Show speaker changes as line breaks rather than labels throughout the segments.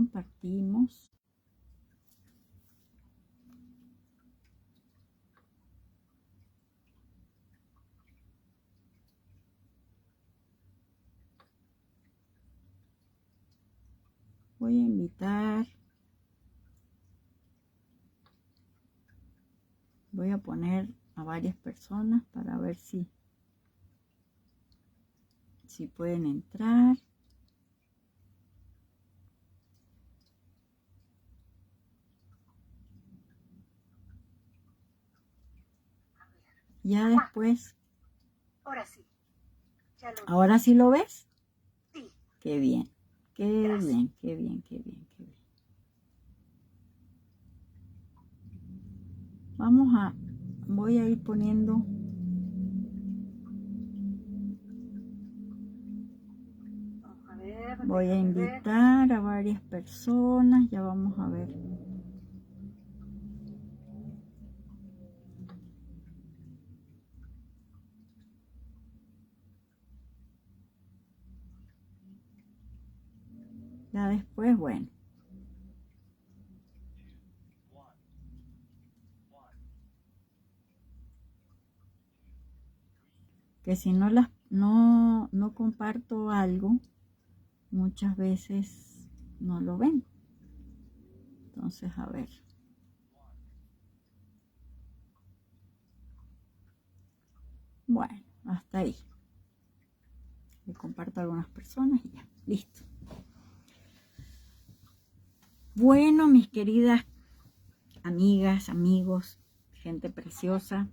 compartimos. Voy a invitar. Voy a poner a varias personas para ver si pueden entrar. Ya después.
Ahora sí.
¿Ahora sí lo ves?
Sí.
Qué bien. Qué
Gracias.
bien, qué bien, qué bien, qué bien. Voy a ir poniendo.
Vamos a ver.
Voy a
déjame ver.
invitar a varias personas. Ya vamos a ver. Ya después, bueno. Que si no no comparto algo, muchas veces no lo ven. Entonces, a ver. Bueno, hasta ahí. Le comparto a algunas personas y ya, listo. Bueno, mis queridas amigas, amigos, gente preciosa,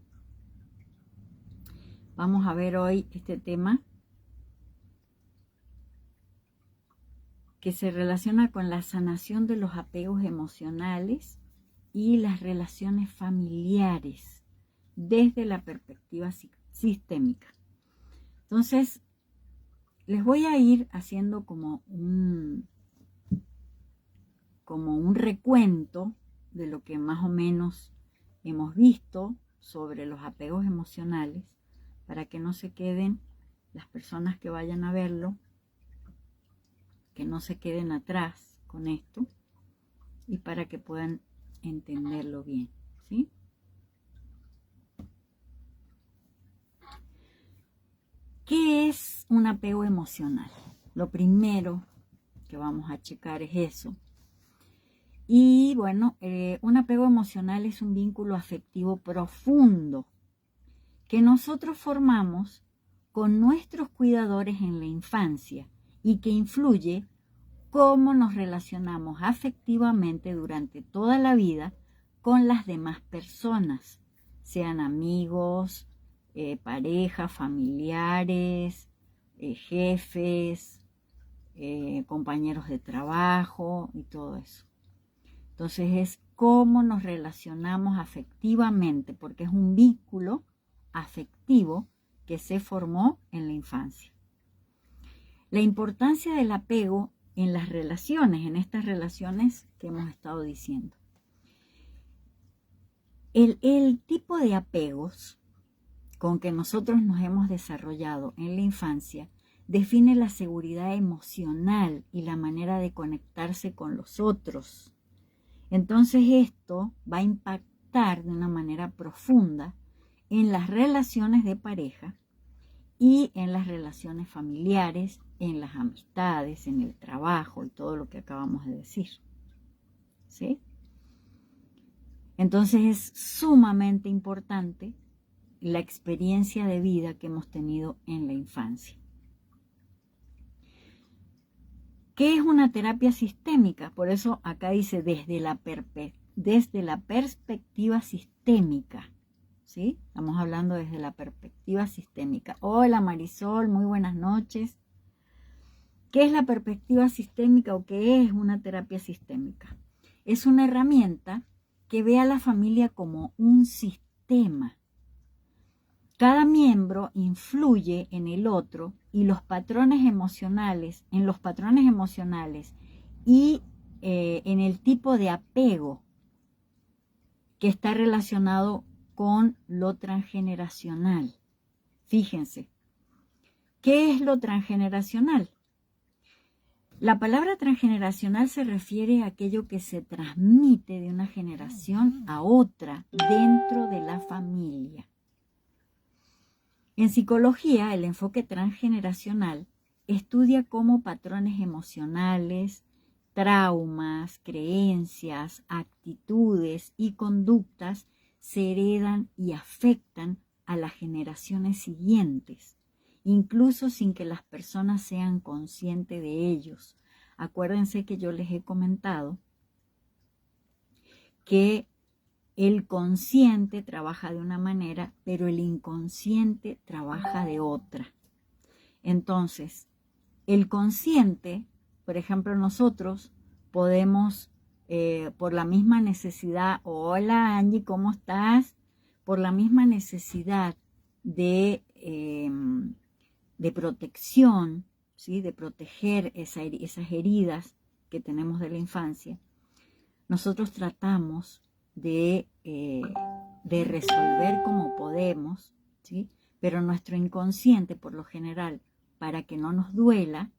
vamos a ver hoy este tema que se relaciona con la sanación de los apegos emocionales y las relaciones familiares desde la perspectiva sistémica. Entonces, les voy a ir haciendo como un recuento de lo que más o menos hemos visto sobre los apegos emocionales, para que no se queden las personas que vayan a verlo, que no se queden atrás con esto, y para que puedan entenderlo bien, ¿sí? ¿Qué es un apego emocional? Lo primero que vamos a checar es eso. Y bueno, un apego emocional es un vínculo afectivo profundo que nosotros formamos con nuestros cuidadores en la infancia y que influye cómo nos relacionamos afectivamente durante toda la vida con las demás personas, sean amigos, parejas, familiares, jefes, compañeros de trabajo y todo eso. Entonces es cómo nos relacionamos afectivamente, porque es un vínculo afectivo que se formó en la infancia. La importancia del apego en las relaciones, en estas relaciones que hemos estado diciendo. El tipo de apegos con que nosotros nos hemos desarrollado en la infancia define la seguridad emocional y la manera de conectarse con los otros. Entonces esto va a impactar de una manera profunda en las relaciones de pareja y en las relaciones familiares, en las amistades, en el trabajo y todo lo que acabamos de decir. ¿Sí? Entonces es sumamente importante la experiencia de vida que hemos tenido en la infancia. ¿Qué es una terapia sistémica? Por eso acá dice desde la perspectiva sistémica. ¿Sí? Estamos hablando desde la perspectiva sistémica. Hola Marisol, muy buenas noches. ¿Qué es la perspectiva sistémica o qué es una terapia sistémica? Es una herramienta que ve a la familia como un sistema. Cada miembro influye en el otro y en los patrones emocionales y en el tipo de apego que está relacionado con lo transgeneracional. Fíjense, ¿qué es lo transgeneracional? La palabra transgeneracional se refiere a aquello que se transmite de una generación a otra dentro de la familia. En psicología, el enfoque transgeneracional estudia cómo patrones emocionales, traumas, creencias, actitudes y conductas se heredan y afectan a las generaciones siguientes, incluso sin que las personas sean conscientes de ellos. Acuérdense que yo les he comentado que el consciente trabaja de una manera, pero el inconsciente trabaja de otra. Entonces, el consciente, por ejemplo, nosotros podemos, por la misma necesidad, hola Angie, ¿cómo estás? Por la misma necesidad de protección, ¿sí? De proteger esas heridas que tenemos de la infancia, nosotros tratamos de resolver como podemos, ¿sí? Pero nuestro inconsciente, por lo general, para que no nos duela,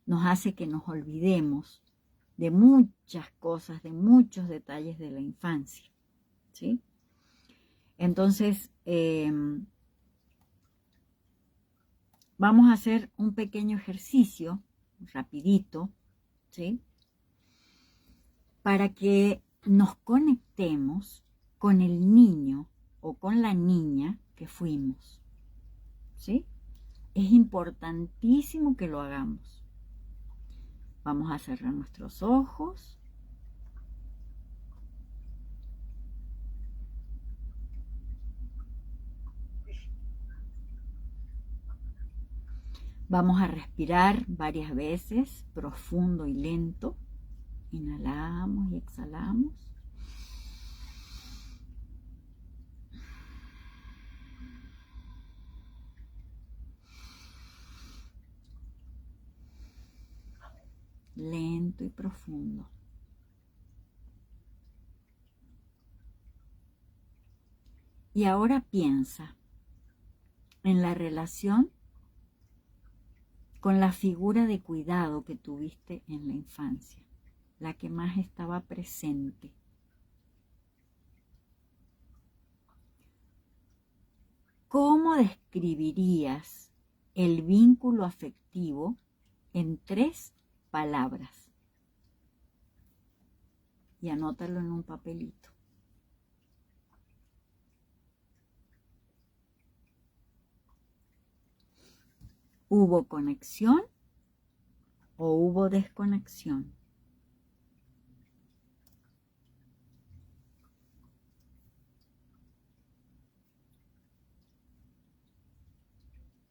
nos hace que nos olvidemos de muchas cosas, de muchos detalles de la infancia, ¿sí? Entonces, vamos a hacer un pequeño ejercicio, rapidito, ¿sí? Para que nos conectemos con el niño o con la niña que fuimos, ¿sí? Es importantísimo que lo hagamos. Vamos a cerrar nuestros ojos. Vamos a respirar varias veces, profundo y lento. Inhalamos y exhalamos. Lento y profundo. Y ahora piensa en la relación con la figura de cuidado que tuviste en la infancia, la que más estaba presente. ¿Cómo describirías el vínculo afectivo en 3 palabras? Y anótalo en un papelito. ¿Hubo conexión o hubo desconexión?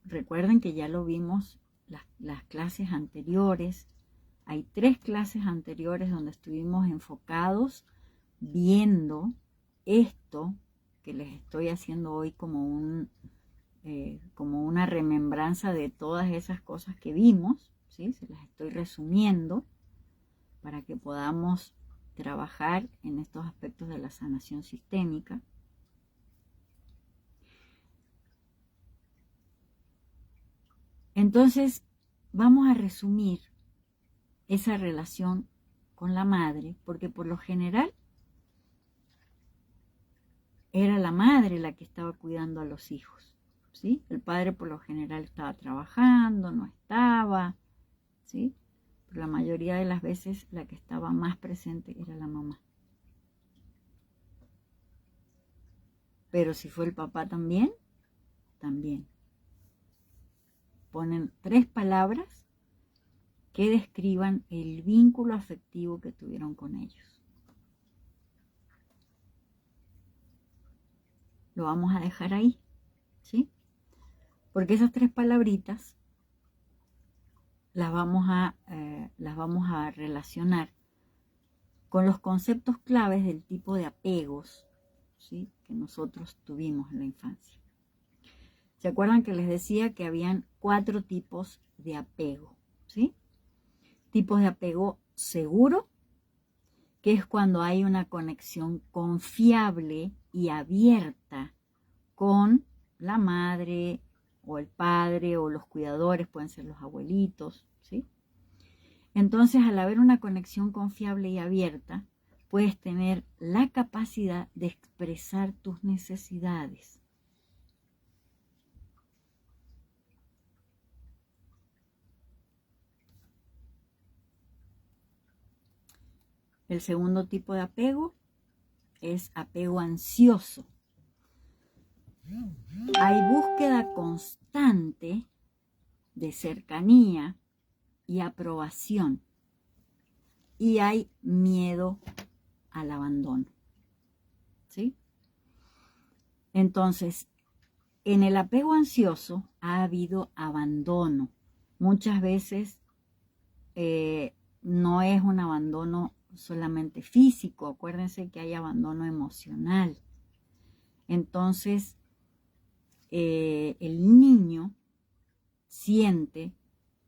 Recuerden que ya lo vimos las clases anteriores. Hay 3 clases anteriores donde estuvimos enfocados viendo esto que les estoy haciendo hoy como una remembranza de todas esas cosas que vimos, ¿sí? Se las estoy resumiendo para que podamos trabajar en estos aspectos de la sanación sistémica. Entonces, vamos a resumir esa relación con la madre, porque por lo general era la madre la que estaba cuidando a los hijos, ¿sí? El padre por lo general estaba trabajando, no estaba, ¿sí? Pero la mayoría de las veces la que estaba más presente era la mamá. Pero si fue el papá también, también. Ponen 3 palabras que describan el vínculo afectivo que tuvieron con ellos. Lo vamos a dejar ahí, ¿sí? Porque esas 3 palabritas las vamos a relacionar con los conceptos claves del tipo de apegos, ¿sí? Que nosotros tuvimos en la infancia. ¿Se acuerdan que les decía que habían 4 tipos de apego, ¿sí? Tipos de apego seguro, que es cuando hay una conexión confiable y abierta con la madre o el padre o los cuidadores, pueden ser los abuelitos, ¿sí? Entonces, al haber una conexión confiable y abierta, puedes tener la capacidad de expresar tus necesidades. El segundo tipo de apego es apego ansioso. Hay búsqueda constante de cercanía y aprobación. Y hay miedo al abandono. ¿Sí? Entonces, en el apego ansioso ha habido abandono. Muchas veces no es un abandono solamente físico. Acuérdense que hay abandono emocional. Entonces, el niño siente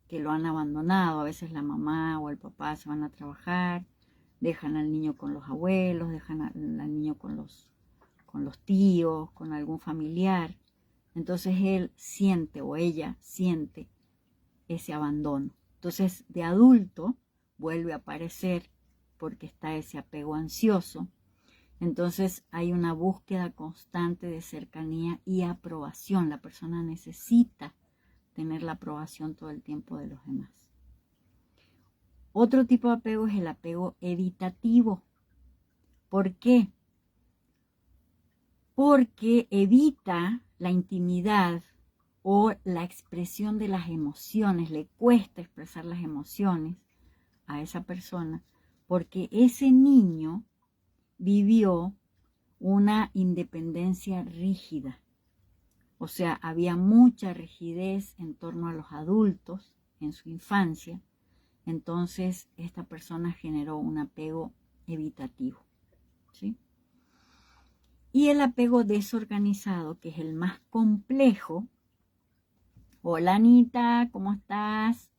que lo han abandonado. A veces la mamá o el papá se van a trabajar, dejan al niño con los abuelos, dejan al niño con los tíos, con algún familiar. Entonces él siente o ella siente ese abandono. Entonces de adulto vuelve a aparecer porque está ese apego ansioso. Entonces hay una búsqueda constante de cercanía y aprobación. La persona necesita tener la aprobación todo el tiempo de los demás. Otro tipo de apego es el apego evitativo. ¿Por qué? Porque evita la intimidad o la expresión de las emociones. Le cuesta expresar las emociones a esa persona porque ese niño vivió una independencia rígida. O sea, había mucha rigidez en torno a los adultos en su infancia. Entonces, esta persona generó un apego evitativo. ¿Sí? Y el apego desorganizado, que es el más complejo. Hola, Anita, ¿cómo estás?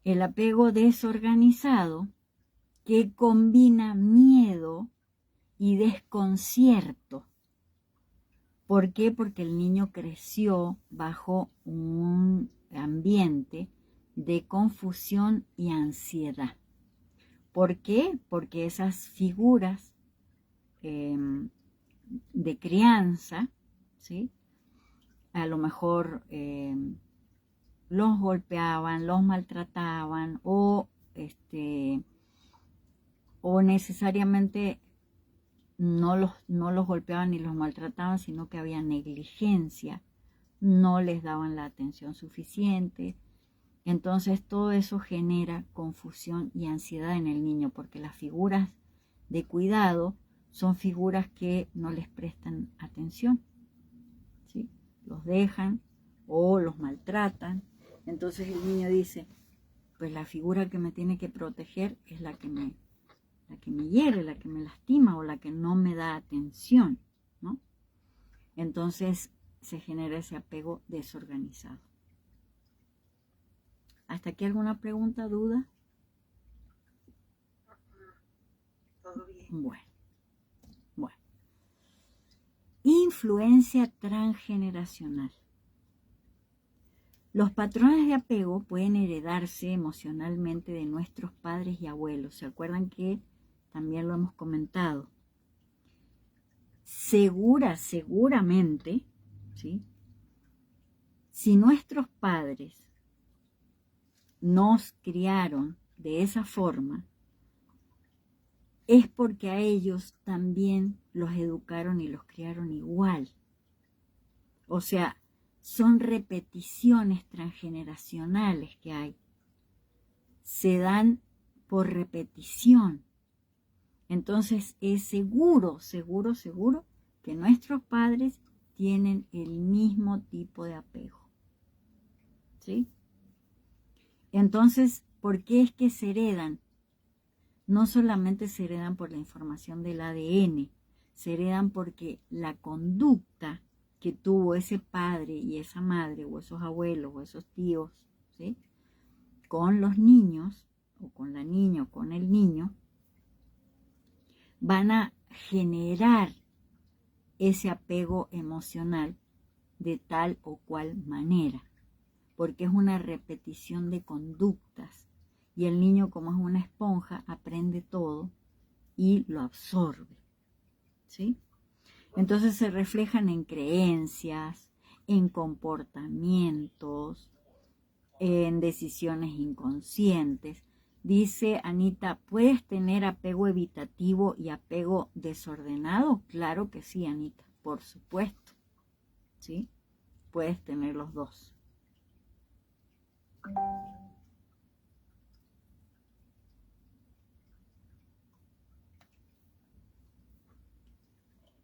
El apego desorganizado, que combina miedo y desconcierto. ¿Por qué? Porque el niño creció bajo un ambiente de confusión y ansiedad. ¿Por qué? Porque esas figuras de crianza, ¿sí? A lo mejor los golpeaban, los maltrataban o necesariamente no los golpeaban ni los maltrataban, sino que había negligencia, no les daban la atención suficiente. Entonces todo eso genera confusión y ansiedad en el niño, porque las figuras de cuidado son figuras que no les prestan atención, ¿sí? Los dejan o los maltratan. Entonces el niño dice, pues la figura que me tiene que proteger es la que me hiere, la que me lastima o la que no me da atención, ¿no? Entonces se genera ese apego desorganizado. ¿Hasta aquí alguna pregunta, duda?
Todo bien.
Bueno. Influencia transgeneracional. Los patrones de apego pueden heredarse emocionalmente de nuestros padres y abuelos. ¿Se acuerdan que también lo hemos comentado? Seguramente, ¿sí? Si nuestros padres nos criaron de esa forma, es porque a ellos también los educaron y los criaron igual. O sea, son repeticiones transgeneracionales que hay. Se dan por repetición. Entonces es seguro que nuestros padres tienen el mismo tipo de apego. ¿Sí? Entonces, ¿por qué es que se heredan? No solamente se heredan por la información del ADN, se heredan porque la conducta que tuvo ese padre y esa madre, o esos abuelos, o esos tíos, ¿sí? Con los niños, o con la niña, o con el niño, van a generar ese apego emocional de tal o cual manera. porque es una repetición de conductas. Y el niño, como es una esponja, aprende todo y lo absorbe, ¿sí? Entonces se reflejan en creencias, en comportamientos, en decisiones inconscientes. Dice Anita, ¿puedes tener apego evitativo y apego desordenado? Claro que sí, Anita, por supuesto, ¿sí? Puedes tener los dos.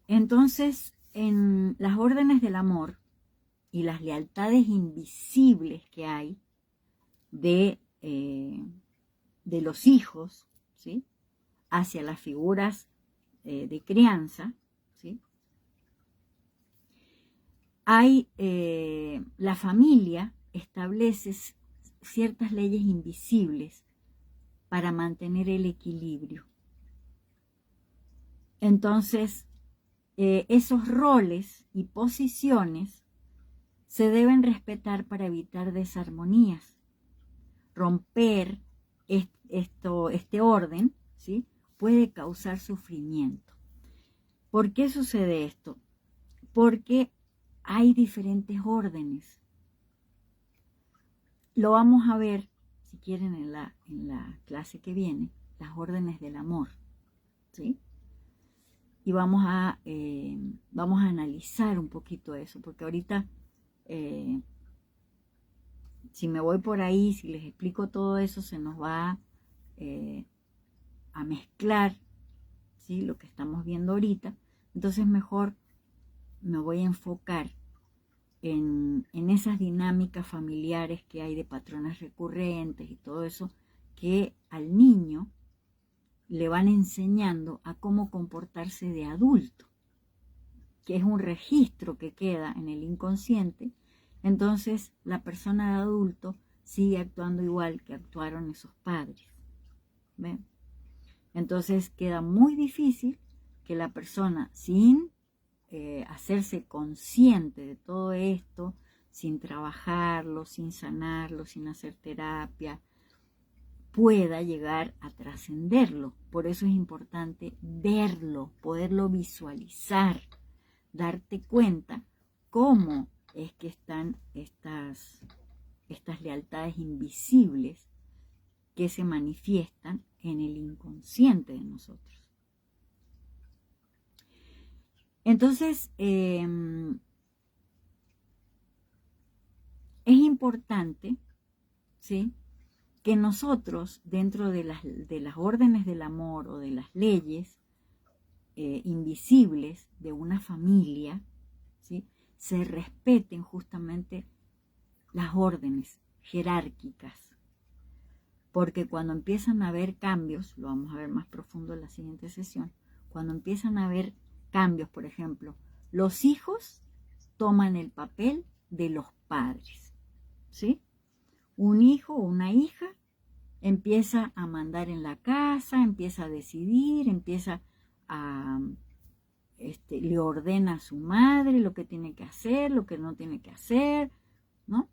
Entonces, en las órdenes del amor y las lealtades invisibles que hay de los hijos, ¿sí?, hacia las figuras de crianza, ¿sí?, hay, la familia establece ciertas leyes invisibles para mantener el equilibrio. Entonces, esos roles y posiciones se deben respetar para evitar desarmonías. Romper este orden, ¿sí?, puede causar sufrimiento. ¿Por qué sucede esto? Porque hay diferentes órdenes. Lo vamos a ver, si quieren, en la clase que viene, las órdenes del amor, ¿sí? Y vamos a analizar un poquito eso, porque ahorita, si me voy por ahí, si les explico todo eso, se nos va a mezclar, ¿sí?, lo que estamos viendo ahorita. Entonces mejor me voy a enfocar en esas dinámicas familiares que hay de patrones recurrentes y todo eso, que al niño le van enseñando a cómo comportarse de adulto, que es un registro que queda en el inconsciente. Entonces la persona de adulto sigue actuando igual que actuaron esos padres. ¿Ven? Entonces queda muy difícil que la persona, sin hacerse consciente de todo esto, sin trabajarlo, sin sanarlo, sin hacer terapia, pueda llegar a trascenderlo. Por eso es importante verlo, poderlo visualizar, darte cuenta cómo es que están estas lealtades invisibles que se manifiestan en el inconsciente de nosotros. Entonces, es importante, ¿sí?, que nosotros, dentro de las órdenes del amor o de las leyes invisibles de una familia, ¿sí?, se respeten justamente las órdenes jerárquicas. Porque cuando empiezan a haber cambios, lo vamos a ver más profundo en la siguiente sesión, cuando empiezan a haber cambios, por ejemplo, los hijos toman el papel de los padres, ¿sí? Un hijo o una hija empieza a mandar en la casa, empieza a decidir, empieza a, le ordena a su madre lo que tiene que hacer, lo que no tiene que hacer, ¿no?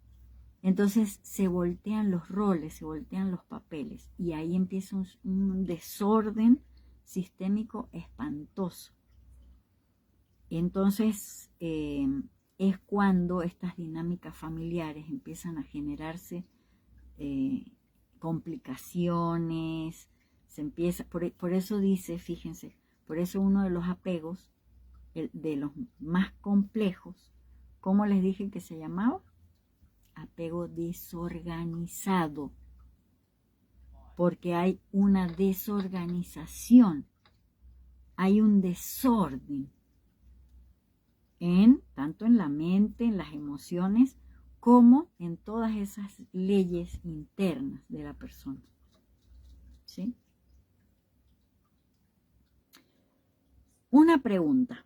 Entonces se voltean los roles, se voltean los papeles y ahí empieza un desorden sistémico espantoso. Entonces es cuando estas dinámicas familiares empiezan a generarse complicaciones, se empieza, por eso dice, fíjense, por eso uno de los apegos, de los más complejos, ¿cómo les dije que se llamaba? Apego desorganizado, porque hay una desorganización, hay un desorden, tanto en la mente, en las emociones, como en todas esas leyes internas de la persona, ¿sí? Una pregunta.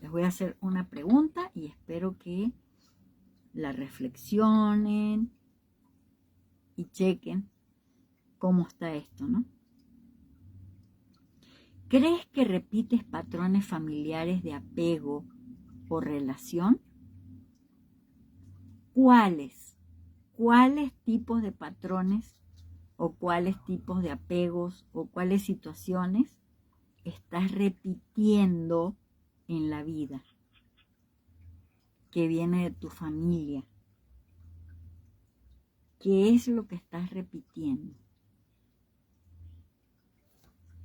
Les voy a hacer una pregunta y espero que la reflexionen y chequen cómo está esto, ¿no? ¿Crees que repites patrones familiares de apego o relación? cuáles tipos de patrones o cuáles tipos de apegos o cuáles situaciones estás repitiendo en la vida que viene de tu familia. ¿Qué es lo que estás repitiendo?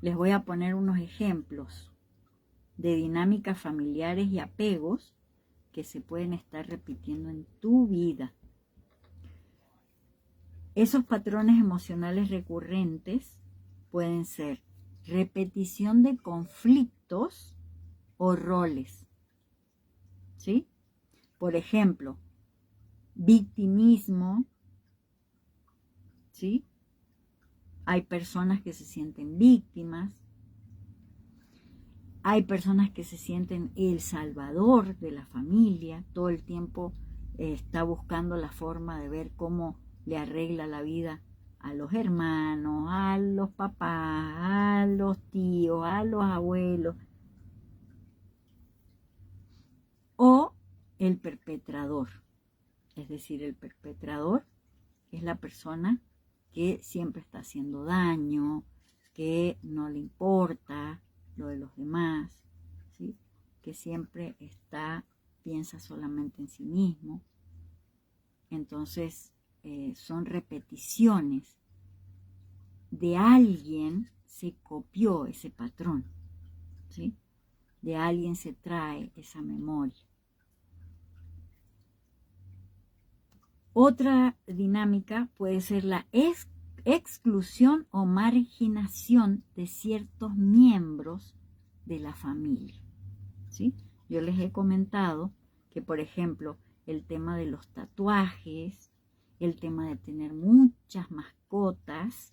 Les voy a poner unos ejemplos de dinámicas familiares y apegos que se pueden estar repitiendo en tu vida. Esos patrones emocionales recurrentes pueden ser repetición de conflictos o roles, ¿sí? Por ejemplo, victimismo, ¿sí? Hay personas que se sienten víctimas, hay personas que se sienten el salvador de la familia, todo el tiempo está buscando la forma de ver cómo le arregla la vida a los hermanos, a los papás, a los tíos, a los abuelos. O el perpetrador, es decir, el perpetrador es la persona que siempre está haciendo daño, que no le importa lo de los demás, ¿sí? Que siempre piensa solamente en sí mismo. Entonces, son repeticiones de alguien se copió ese patrón, ¿sí? De alguien se trae esa memoria. Otra dinámica puede ser la exclusión o marginación de ciertos miembros de la familia, ¿sí? Yo les he comentado que, por ejemplo, el tema de los tatuajes, el tema de tener muchas mascotas,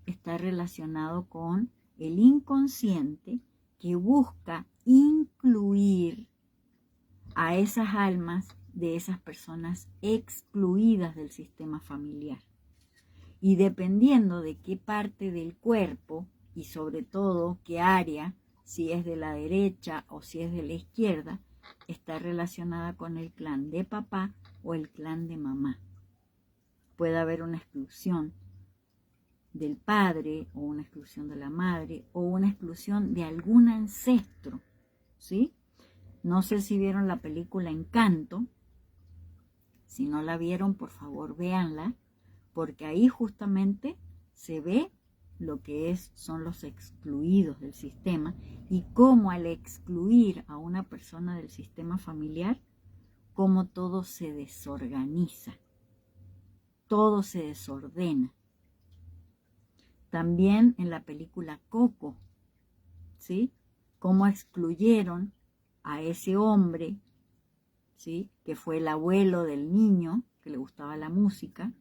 está relacionado con el inconsciente que busca incluir a esas almas de esas personas excluidas del sistema familiar. Y dependiendo de qué parte del cuerpo y sobre todo qué área, si es de la derecha o si es de la izquierda, está relacionada con el clan de papá o el clan de mamá. Puede haber una exclusión del padre o una exclusión de la madre o una exclusión de algún ancestro, ¿sí? No sé si vieron la película Encanto. Si no la vieron, por favor, véanla, porque ahí justamente se ve lo que son los excluidos del sistema y cómo al excluir a una persona del sistema familiar, cómo todo se desorganiza, todo se desordena. También en la película Coco, ¿sí? Cómo excluyeron a ese hombre, ¿sí? Que fue el abuelo del niño, que le gustaba la música,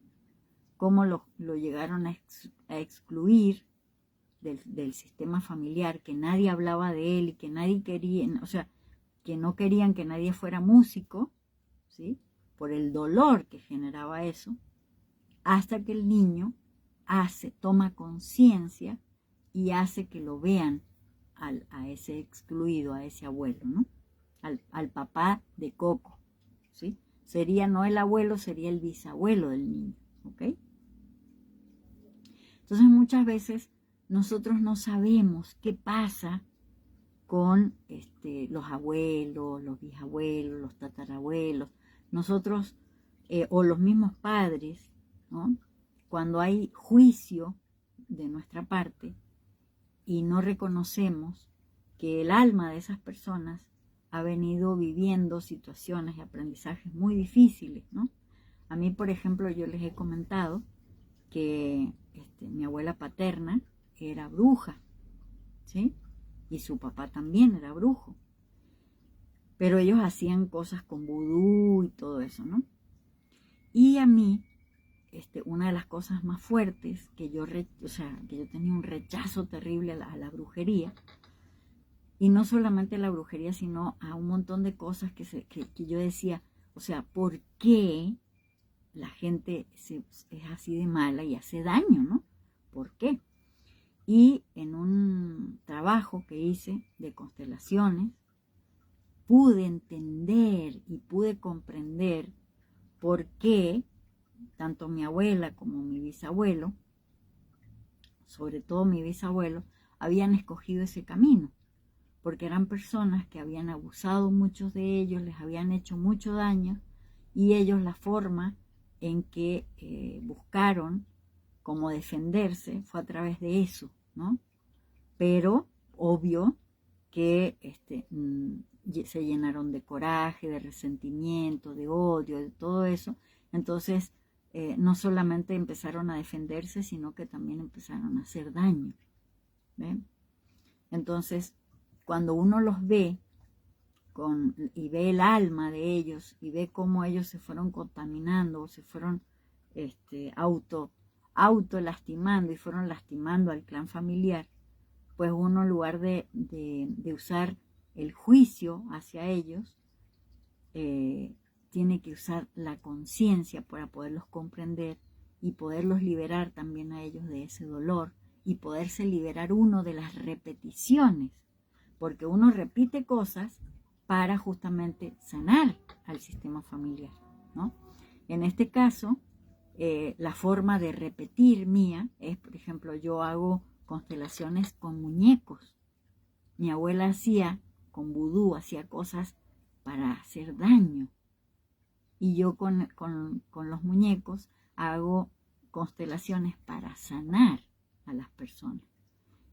cómo lo llegaron a excluir del sistema familiar, que nadie hablaba de él y que nadie quería, o sea, que no querían que nadie fuera músico, ¿sí? Por el dolor que generaba eso, hasta que el niño toma conciencia y hace que lo vean a ese excluido, a ese abuelo, ¿no? Al papá de Coco, ¿sí? Sería no el abuelo, sería el bisabuelo del niño, ¿ok? Entonces muchas veces nosotros no sabemos qué pasa con los abuelos, los bisabuelos, los tatarabuelos, nosotros o los mismos padres, ¿no? Cuando hay juicio de nuestra parte y no reconocemos que el alma de esas personas ha venido viviendo situaciones y aprendizajes muy difíciles, ¿no? A mí, por ejemplo, yo les he comentado que mi abuela paterna era bruja, ¿sí? Y su papá también era brujo. Pero ellos hacían cosas con vudú y todo eso, ¿no? Y a mí, una de las cosas más fuertes que yo tenía un rechazo terrible a la brujería, y no solamente a la brujería, sino a un montón de cosas que yo decía, o sea, ¿por qué la gente es así de mala y hace daño, ¿no? ¿Por qué? Y en un trabajo que hice de constelaciones, pude entender y pude comprender por qué tanto mi abuela como mi bisabuelo, sobre todo mi bisabuelo, habían escogido ese camino, porque eran personas que habían abusado muchos de ellos, les habían hecho mucho daño, y ellos la forma en que buscaron cómo defenderse fue a través de eso, ¿no? Pero obvio que se llenaron de coraje, de resentimiento, de odio, de todo eso. Entonces, no solamente empezaron a defenderse, sino que también empezaron a hacer daño. ¿Ven? Entonces, cuando uno los ve y ve el alma de ellos y ve cómo ellos se fueron contaminando, se fueron auto lastimando y fueron lastimando al clan familiar, pues uno en lugar de usar el juicio hacia ellos, tiene que usar la conciencia para poderlos comprender y poderlos liberar también a ellos de ese dolor y poderse liberar uno de las repeticiones, porque uno repite cosas para justamente sanar al sistema familiar, ¿no? En este caso, la forma de repetir mía es, por ejemplo, yo hago constelaciones con muñecos. Mi abuela hacía con vudú, hacía cosas para hacer daño. Y yo con los muñecos hago constelaciones para sanar a las personas.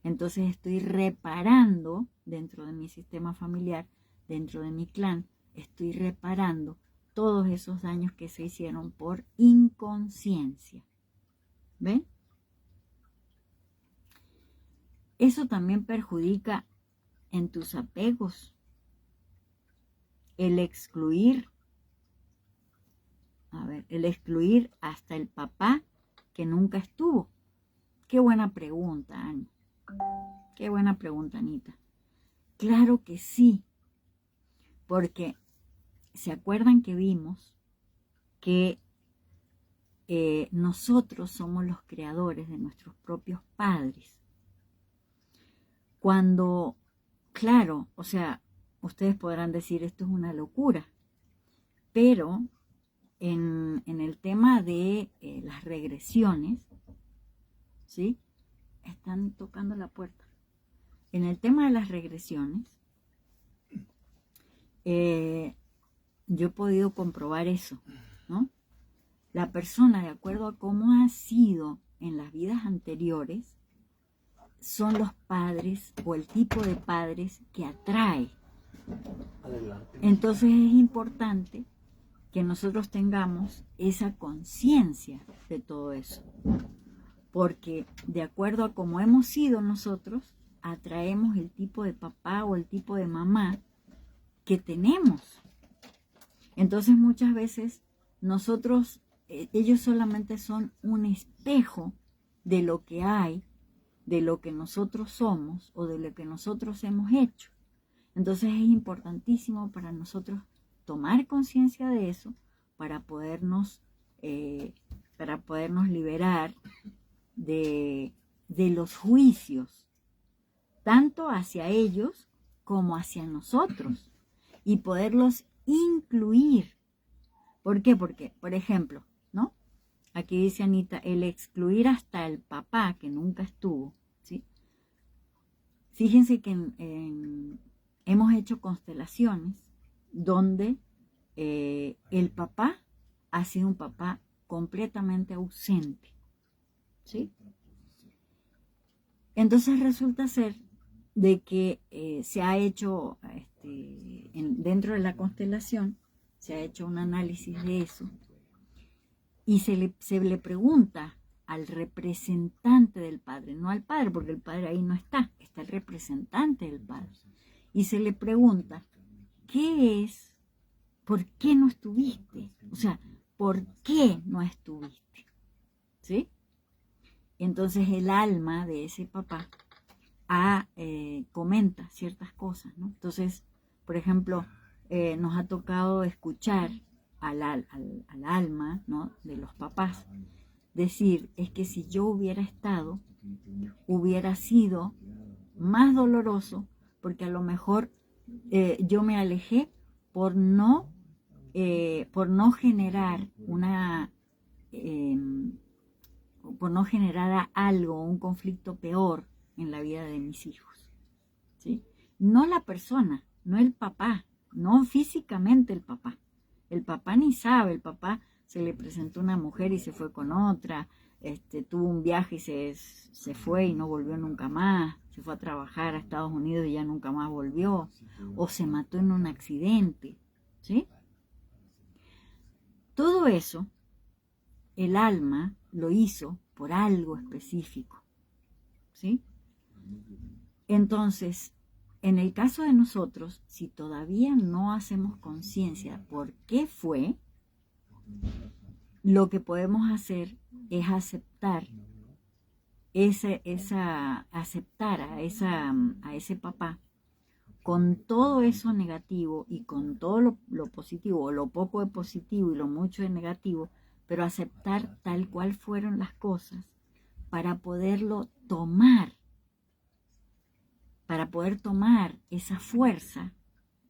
Entonces estoy reparando dentro de mi sistema familiar, dentro de mi clan, estoy reparando todos esos daños que se hicieron por inconsciencia. ¿Ven? Eso también perjudica en tus apegos. El excluir hasta el papá que nunca estuvo. Qué buena pregunta, Ani. Qué buena pregunta, Anita. Claro que sí, porque ¿se acuerdan que vimos que nosotros somos los creadores de nuestros propios padres? Cuando, claro, o sea, ustedes podrán decir esto es una locura, pero en el tema de las regresiones, ¿sí? Están tocando la puerta. En el tema de las regresiones, yo he podido comprobar eso, ¿no? La persona, de acuerdo a cómo ha sido en las vidas anteriores, son los padres o el tipo de padres que atrae. Entonces es importante que nosotros tengamos esa conciencia de todo eso, porque de acuerdo a cómo hemos sido nosotros, atraemos el tipo de papá o el tipo de mamá que tenemos. Entonces muchas veces nosotros, ellos solamente son un espejo de lo que hay, de lo que nosotros somos o de lo que nosotros hemos hecho. Entonces es importantísimo para nosotros tomar conciencia de eso para podernos liberar de los juicios, tanto hacia ellos como hacia nosotros, y poderlos incluir. ¿Por qué? Porque, por ejemplo, ¿no? Aquí dice Anita, el excluir hasta el papá que nunca estuvo, ¿sí? Fíjense que hemos hecho constelaciones donde el papá ha sido un papá completamente ausente, ¿sí? Entonces resulta ser de que se ha hecho, dentro de la constelación, se ha hecho un análisis de eso y se le pregunta al representante del padre, no al padre, porque el padre ahí no está, está el representante del padre. Y se le pregunta, ¿qué es? ¿Por qué no estuviste? O sea, ¿por qué no estuviste? ¿Sí? Entonces el alma de ese papá comenta ciertas cosas, ¿no? Entonces, por ejemplo, nos ha tocado escuchar al alma, ¿no?, de los papás decir, es que si yo hubiera estado, hubiera sido más doloroso, porque a lo mejor yo me alejé por no por no generar por no generar algo, un conflicto peor en la vida de mis hijos, ¿sí? No la persona, no el papá, no físicamente el papá. El papá ni sabe, el papá se le presentó una mujer y se fue con otra, tuvo un viaje y se fue y no volvió nunca más, se fue a trabajar a Estados Unidos y ya nunca más volvió, o se mató en un accidente, ¿sí? Todo eso, el alma lo hizo por algo específico, ¿sí? Entonces, en el caso de nosotros, si todavía no hacemos conciencia por qué fue, lo que podemos hacer es aceptar aceptar a ese papá con todo eso negativo y con todo lo positivo, o lo poco de positivo y lo mucho de negativo, pero aceptar tal cual fueron las cosas para poderlo tomar, para poder tomar esa fuerza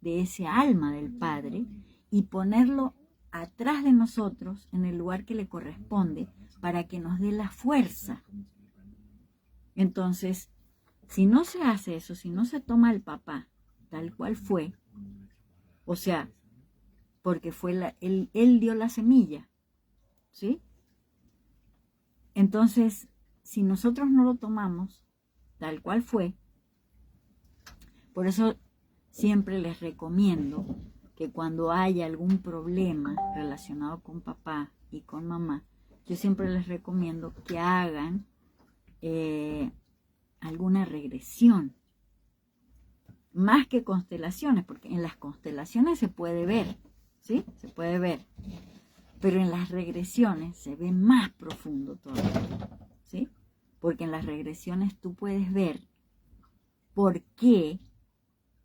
de ese alma del Padre y ponerlo atrás de nosotros en el lugar que le corresponde para que nos dé la fuerza. Entonces, si no se hace eso, si no se toma el papá tal cual fue, o sea, porque fue él dio la semilla, ¿sí? Entonces, si nosotros no lo tomamos tal cual fue, por eso siempre les recomiendo que cuando haya algún problema relacionado con papá y con mamá, yo siempre les recomiendo que hagan alguna regresión, más que constelaciones, porque en las constelaciones se puede ver, ¿sí? Se puede ver, pero en las regresiones se ve más profundo todavía, ¿sí? Porque en las regresiones tú puedes ver por qué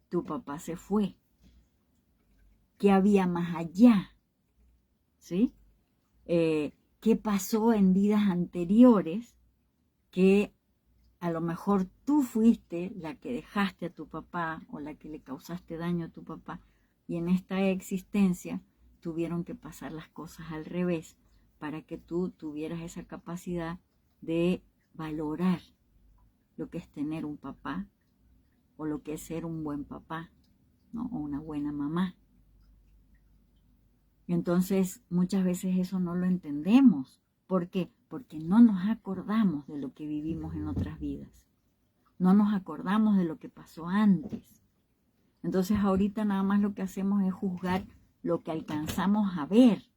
tu papá se fue, qué había más allá, ¿sí? Qué pasó en vidas anteriores que a lo mejor tú fuiste la que dejaste a tu papá o la que le causaste daño a tu papá, y en esta existencia tuvieron que pasar las cosas al revés para que tú tuvieras esa capacidad de valorar lo que es tener un papá o lo que es ser un buen papá, ¿no? O una buena mamá. Entonces, muchas veces eso no lo entendemos. ¿Por qué? Porque no nos acordamos de lo que vivimos en otras vidas. No nos acordamos de lo que pasó antes. Entonces, ahorita nada más lo que hacemos es juzgar lo que alcanzamos a ver,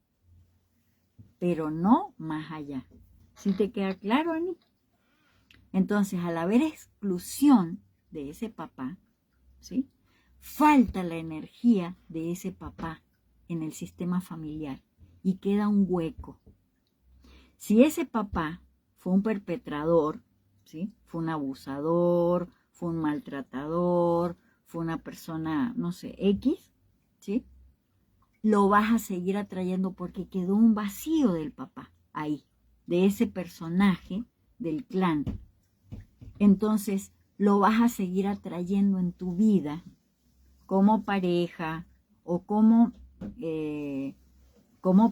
pero no más allá. ¿Sí te queda claro, Ani? Entonces, al haber exclusión de ese papá, ¿sí? Falta la energía de ese papá en el sistema familiar y queda un hueco. Si ese papá fue un perpetrador, ¿sí? Fue un abusador, fue un maltratador, fue una persona, no sé, X, ¿sí? Lo vas a seguir atrayendo porque quedó un vacío del papá ahí, de ese personaje del clan. Entonces, lo vas a seguir atrayendo en tu vida como pareja o como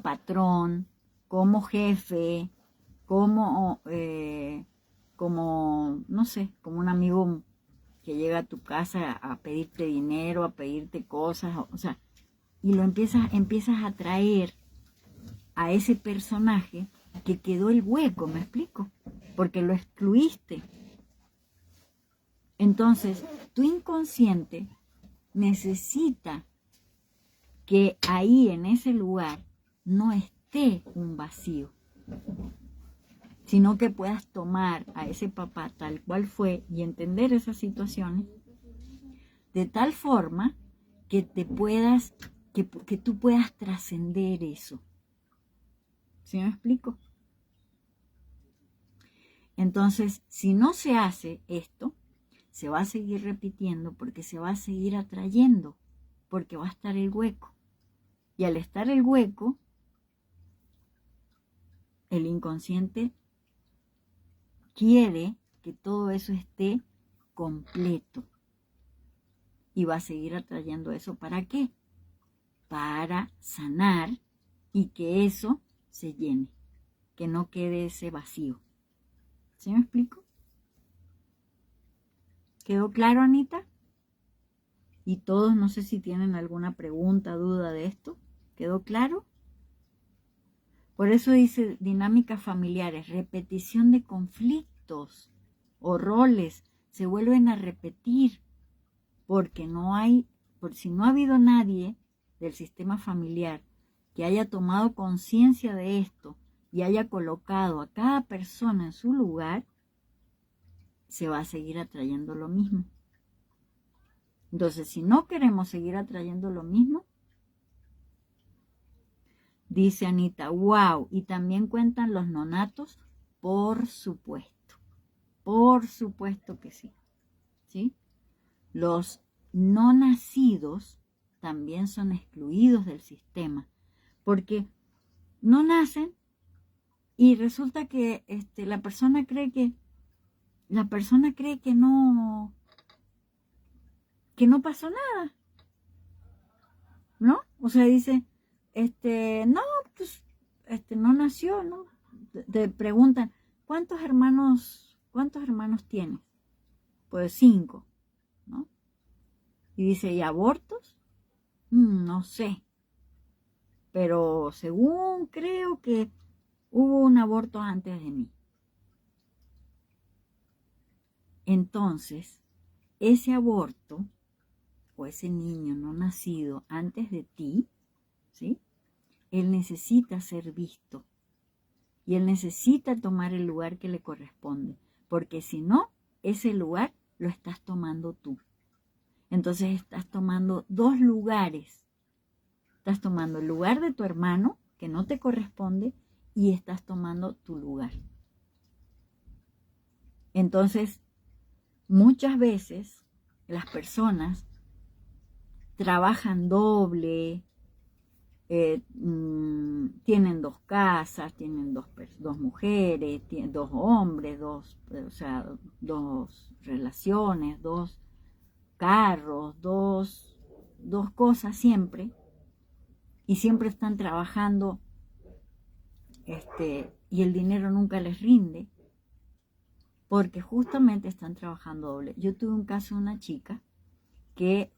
patrón, como jefe, como, no sé, como un amigo que llega a tu casa a pedirte dinero, a pedirte cosas, o sea, y lo empiezas a traer a ese personaje que quedó el hueco, ¿me explico? Porque lo excluiste. Entonces, tu inconsciente necesita que ahí en ese lugar no esté un vacío, sino que puedas tomar a ese papá tal cual fue y entender esas situaciones de tal forma que que tú puedas trascender eso. ¿Sí me explico? Entonces, si no se hace esto, se va a seguir repitiendo porque se va a seguir atrayendo, porque va a estar el hueco. Y al estar el hueco, el inconsciente quiere que todo eso esté completo. Y va a seguir atrayendo eso. ¿Para qué? para sanar y que eso se llene, que no quede ese vacío. ¿Sí me explico? ¿Quedó claro, Anita? Y todos, no sé si tienen alguna pregunta, duda de esto. ¿Quedó claro? Por eso dice dinámicas familiares, repetición de conflictos o roles, se vuelven a repetir porque por si no ha habido nadie del sistema familiar que haya tomado conciencia de esto y haya colocado a cada persona en su lugar, se va a seguir atrayendo lo mismo. Entonces, si no queremos seguir atrayendo lo mismo, dice Anita, wow, y también cuentan los nonatos, por supuesto que sí, ¿sí? Los no nacidos también son excluidos del sistema, porque no nacen y resulta que la persona cree que no pasó nada, ¿no? O sea, dice, no, pues, no nació, ¿no? Te preguntan, ¿cuántos hermanos tienes? Pues 5, ¿no? Y dice, ¿y abortos? No sé, pero según creo que hubo un aborto antes de mí. Entonces, ese aborto o ese niño no nacido antes de ti, ¿sí? Él necesita ser visto y él necesita tomar el lugar que le corresponde, porque si no, ese lugar lo estás tomando tú. Entonces estás tomando 2 lugares. Estás tomando el lugar de tu hermano, que no te corresponde, y estás tomando tu lugar. Entonces, muchas veces las personas trabajan doble, tienen 2 casas, tienen 2 mujeres, tienen 2 hombres, 2 relaciones, 2 carros, dos cosas siempre, y siempre están trabajando y el dinero nunca les rinde porque justamente están trabajando doble. Yo tuve un caso de una chica que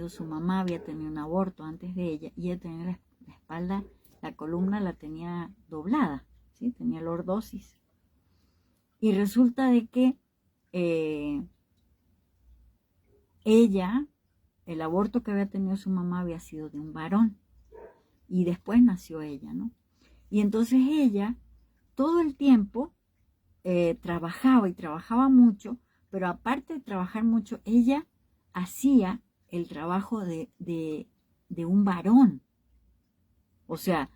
su mamá había tenido un aborto antes de ella y ella tenía la espalda, la columna la tenía doblada, ¿sí? Tenía lordosis. Y resulta de que el aborto que había tenido su mamá había sido de un varón y después nació ella, ¿no? Y entonces ella todo el tiempo trabajaba y trabajaba mucho, pero aparte de trabajar mucho, ella hacía el trabajo de un varón. O sea,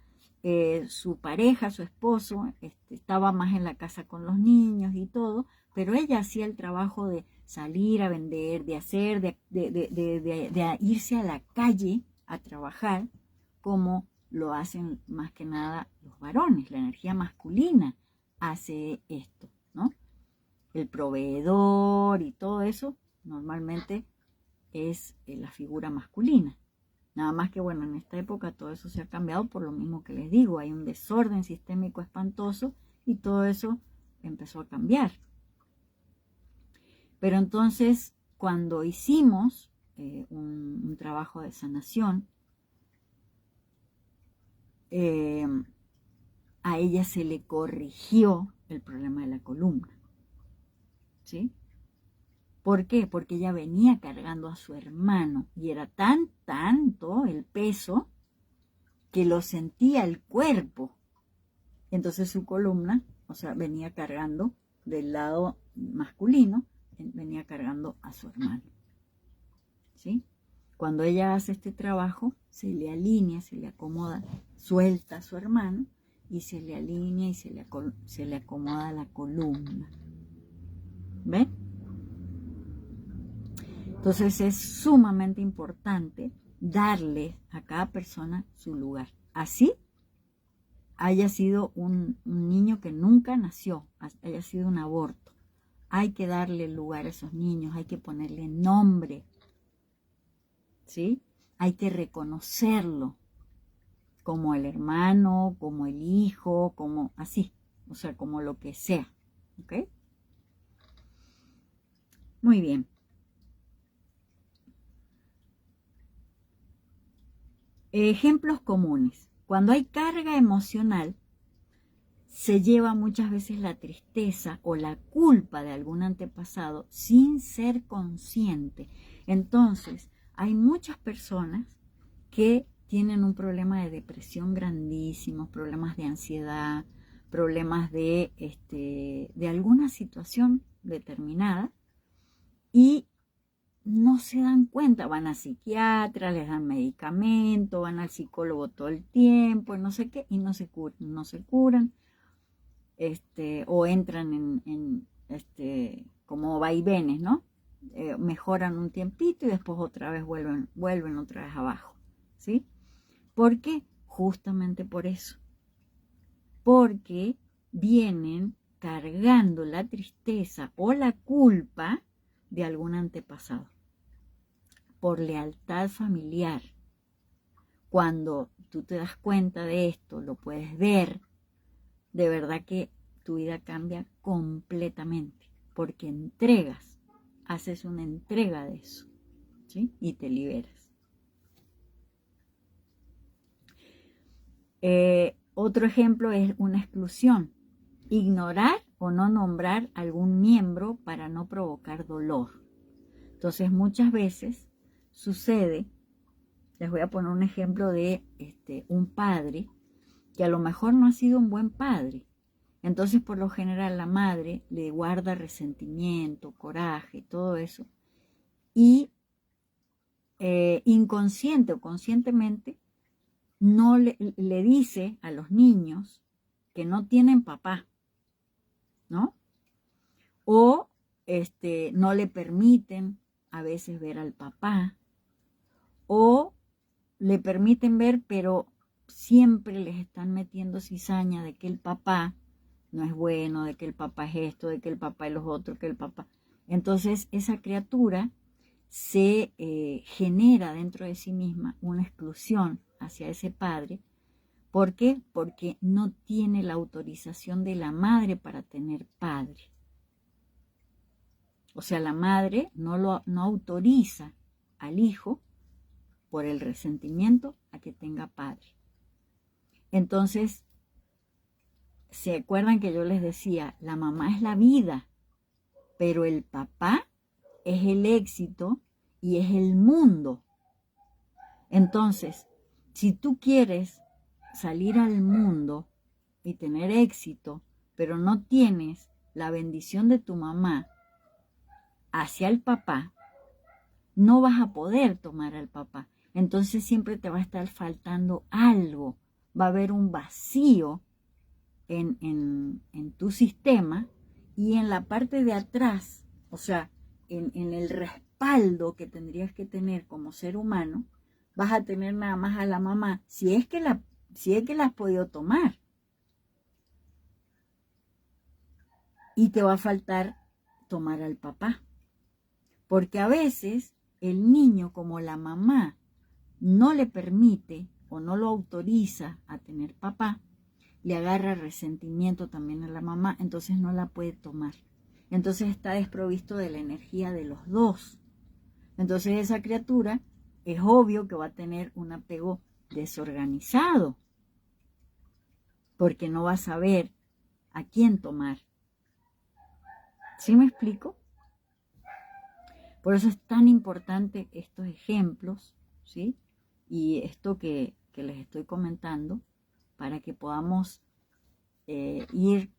su pareja, su esposo, estaba más en la casa con los niños y todo, pero ella hacía el trabajo de salir a vender, de hacer, de irse a la calle a trabajar, como lo hacen más que nada los varones. La energía masculina hace esto, ¿no? El proveedor y todo eso normalmente es la figura masculina. Nada más que, bueno, en esta época todo eso se ha cambiado por lo mismo que les digo. Hay un desorden sistémico espantoso y todo eso empezó a cambiar. Pero entonces, cuando hicimos un trabajo de sanación, a ella se le corrigió el problema de la columna. ¿Sí? ¿Por qué? Porque ella venía cargando a su hermano y era tanto el peso que lo sentía el cuerpo. Entonces su columna, venía cargando del lado masculino, venía cargando a su hermano. ¿Sí? Cuando ella hace este trabajo, se le alinea, se le acomoda, suelta a su hermano y se le alinea y se le acomoda la columna. ¿Ven? Entonces es sumamente importante darle a cada persona su lugar. Así haya sido un niño que nunca nació, haya sido un aborto. Hay que darle lugar a esos niños, hay que ponerle nombre. ¿Sí? hay que reconocerlo como el hermano, como el hijo, como así, o sea, como lo que sea, ¿ok? Muy bien. Ejemplos comunes. Cuando hay carga emocional, se lleva muchas veces la tristeza o la culpa de algún antepasado sin ser consciente. Entonces, hay muchas personas que tienen un problema de depresión grandísimo, problemas de ansiedad, problemas de alguna situación determinada y no se dan cuenta, van a psiquiatra, les dan medicamento, van al psicólogo todo el tiempo, no sé qué, y no se curan, o entran en como vaivenes, ¿no? Mejoran un tiempito y después otra vez vuelven otra vez abajo, ¿sí? ¿Por qué? Justamente por eso, porque vienen cargando la tristeza o la culpa de algún antepasado por lealtad familiar. Cuando tú te das cuenta de esto, lo puedes ver, de verdad que tu vida cambia completamente, porque haces una entrega de eso, ¿sí? Y te liberas. Otro ejemplo es una exclusión. Ignorar o no nombrar algún miembro para no provocar dolor. Entonces, muchas veces sucede, les voy a poner un ejemplo de un padre que a lo mejor no ha sido un buen padre. Entonces, por lo general, la madre le guarda resentimiento, coraje, todo eso. Y inconsciente o conscientemente no le dice a los niños que no tienen papá, ¿no? O no le permiten a veces ver al papá. O le permiten ver, pero siempre les están metiendo cizaña de que el papá no es bueno, de que el papá es esto, de que el papá es lo otro, que el papá. Entonces esa criatura se genera dentro de sí misma una exclusión hacia ese padre. ¿Por qué? Porque no tiene la autorización de la madre para tener padre. O sea, la madre no autoriza al hijo por el resentimiento a que tenga padre. Entonces, ¿se acuerdan que yo les decía? La mamá es la vida, pero el papá es el éxito y es el mundo. Entonces, si tú quieres salir al mundo y tener éxito, pero no tienes la bendición de tu mamá hacia el papá, no vas a poder tomar al papá. Entonces siempre te va a estar faltando algo. Va a haber un vacío en tu sistema y en la parte de atrás, o sea, en el respaldo que tendrías que tener como ser humano, vas a tener nada más a la mamá, si es que la has podido tomar. Y te va a faltar tomar al papá. Porque a veces el niño, como la mamá no le permite o no lo autoriza a tener papá, le agarra resentimiento también a la mamá, entonces no la puede tomar. Entonces está desprovisto de la energía de los dos. Entonces esa criatura es obvio que va a tener un apego desorganizado, porque no va a saber a quién tomar. ¿Sí me explico? Por eso es tan importante estos ejemplos, ¿sí? Y esto que les estoy comentando, para que podamos ir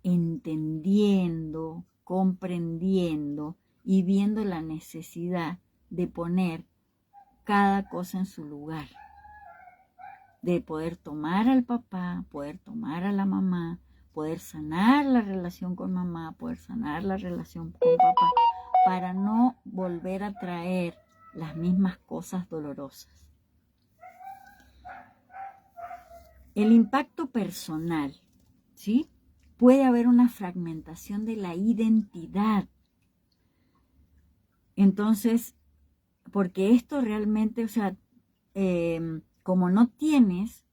entendiendo, comprendiendo y viendo la necesidad de poner cada cosa en su lugar. De poder tomar al papá, poder tomar a la mamá, poder sanar la relación con mamá, poder sanar la relación con papá, para no volver a traer las mismas cosas dolorosas. El impacto personal, ¿sí? Puede haber una fragmentación de la identidad. Entonces, porque esto realmente, o sea, como no tienes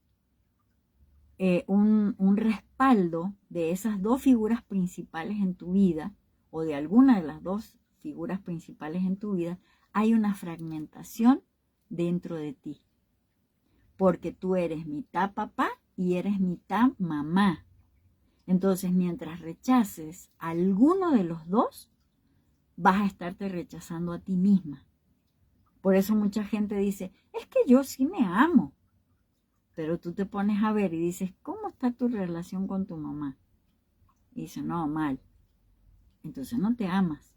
un respaldo de esas dos figuras principales en tu vida, o de alguna de las dos figuras principales en tu vida, hay una fragmentación dentro de ti. Porque tú eres mitad papá y eres mitad mamá. Entonces, mientras rechaces a alguno de los dos, vas a estarte rechazando a ti misma. Por eso mucha gente dice, es que yo sí me amo. Pero tú te pones a ver y dices, ¿cómo está tu relación con tu mamá? Y dices, no, mal. Entonces no te amas.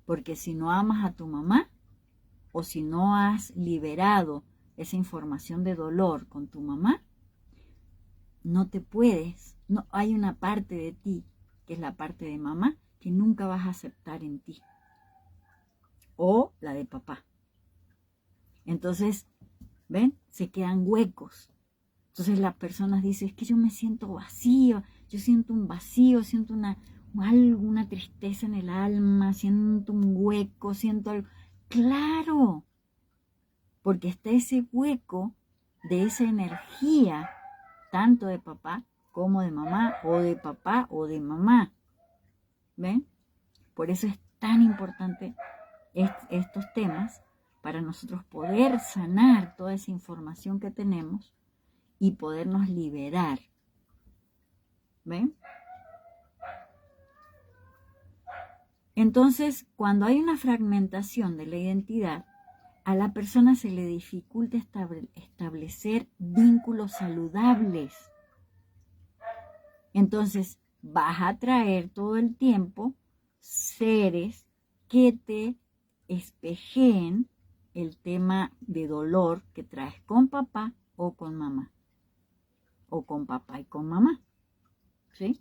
Porque si no amas a tu mamá, o si no has liberado esa información de dolor con tu mamá, no te puedes, no hay una parte de ti, que es la parte de mamá, que nunca vas a aceptar en ti. O la de papá. Entonces, ¿ven? Se quedan huecos. Entonces las personas dicen, es que yo me siento vacío, yo siento un vacío, siento una tristeza en el alma, siento un hueco, siento algo. Claro, porque está ese hueco de esa energía, tanto de papá como de mamá, o de papá o de mamá. ¿Ven? Por eso es tan importante estos temas, para nosotros poder sanar toda esa información que tenemos y podernos liberar. ¿Ven? Entonces, cuando hay una fragmentación de la identidad, a la persona se le dificulta establecer vínculos saludables. Entonces, vas a traer todo el tiempo seres que te espejeen el tema de dolor que traes con papá o con mamá. O con papá y con mamá. ¿Sí?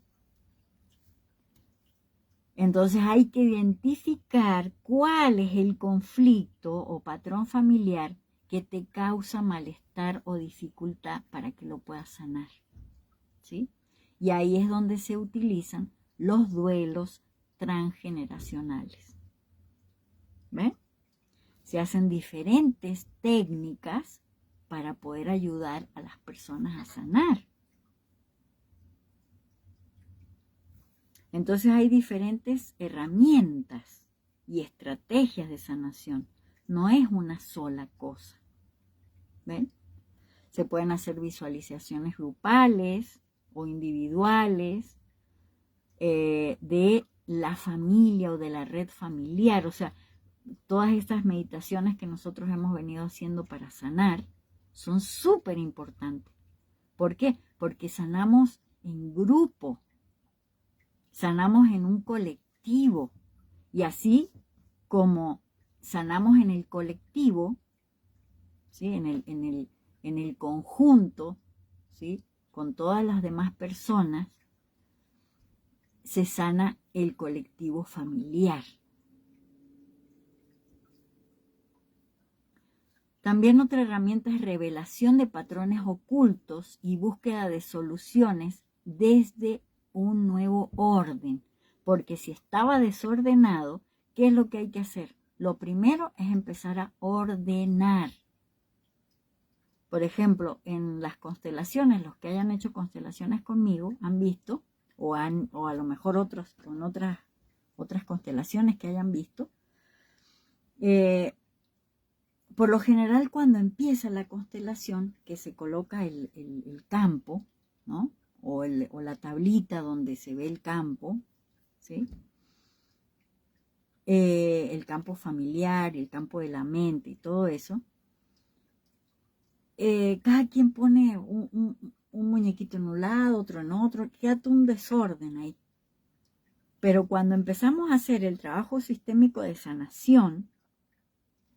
Entonces hay que identificar cuál es el conflicto o patrón familiar que te causa malestar o dificultad para que lo puedas sanar. ¿Sí? Y ahí es donde se utilizan los duelos transgeneracionales. ¿Ven? Se hacen diferentes técnicas para poder ayudar a las personas a sanar. Entonces hay diferentes herramientas y estrategias de sanación. No es una sola cosa. ¿Ven? Se pueden hacer visualizaciones grupales o individuales de la familia o de la red familiar. O sea, todas estas meditaciones que nosotros hemos venido haciendo para sanar son súper importantes. ¿Por qué? Porque sanamos en grupo. Sanamos en un colectivo, y así como sanamos en el colectivo, ¿sí? en el conjunto, ¿sí? Con todas las demás personas, se sana el colectivo familiar. También otra herramienta es revelación de patrones ocultos y búsqueda de soluciones desde un nuevo orden, porque si estaba desordenado, ¿qué es lo que hay que hacer? Lo primero es empezar a ordenar. Por ejemplo, en las constelaciones, los que hayan hecho constelaciones conmigo han visto, o a lo mejor otros con otras constelaciones que hayan visto, por lo general cuando empieza la constelación, que se coloca el campo, ¿no? O la tablita donde se ve el campo, ¿sí? El campo familiar, el campo de la mente y todo eso, cada quien pone un muñequito en un lado, otro en otro, queda un desorden ahí. Pero cuando empezamos a hacer el trabajo sistémico de sanación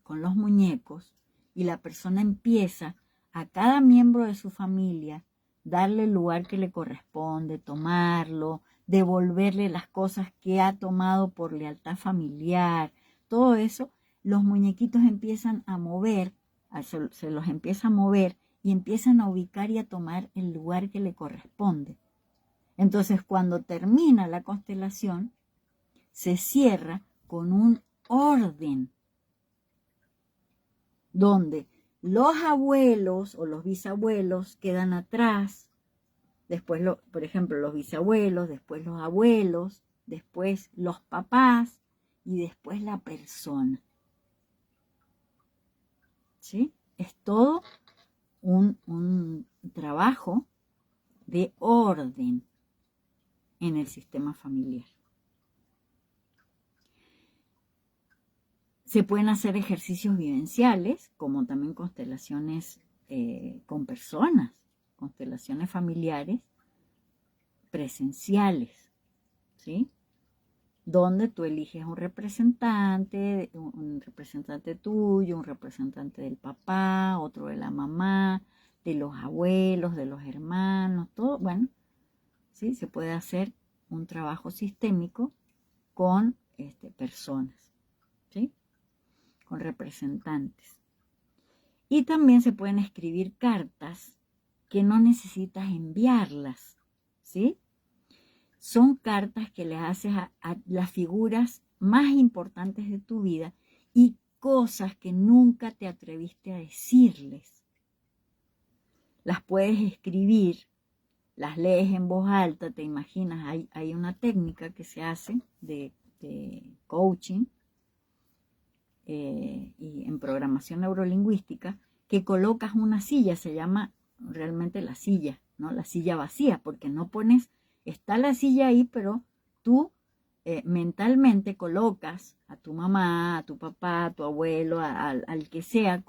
con los muñecos y la persona empieza a cada miembro de su familia darle el lugar que le corresponde, tomarlo, devolverle las cosas que ha tomado por lealtad familiar, todo eso, los muñequitos empiezan a mover, se los empieza a mover y empiezan a ubicar y a tomar el lugar que le corresponde. Entonces, cuando termina la constelación, se cierra con un orden. donde los abuelos o los bisabuelos quedan atrás, después, por ejemplo, los bisabuelos, después los abuelos, después los papás y después la persona. ¿Sí? Es todo un trabajo de orden en el sistema familiar. Se pueden hacer ejercicios vivenciales, como también constelaciones con personas, constelaciones familiares presenciales, ¿sí? Donde tú eliges un representante tuyo, un representante del papá, otro de la mamá, de los abuelos, de los hermanos, todo, bueno, ¿sí? Se puede hacer un trabajo sistémico con personas, ¿sí? Con representantes. Y también se pueden escribir cartas que no necesitas enviarlas, ¿sí? Son cartas que le haces a las figuras más importantes de tu vida y cosas que nunca te atreviste a decirles. Las puedes escribir, las lees en voz alta, te imaginas, hay una técnica que se hace de coaching y en programación neurolingüística, que colocas una silla, se llama realmente la silla, ¿no? La silla vacía, porque no pones, está la silla ahí, pero tú mentalmente colocas a tu mamá, a tu papá, a tu abuelo, al que sea,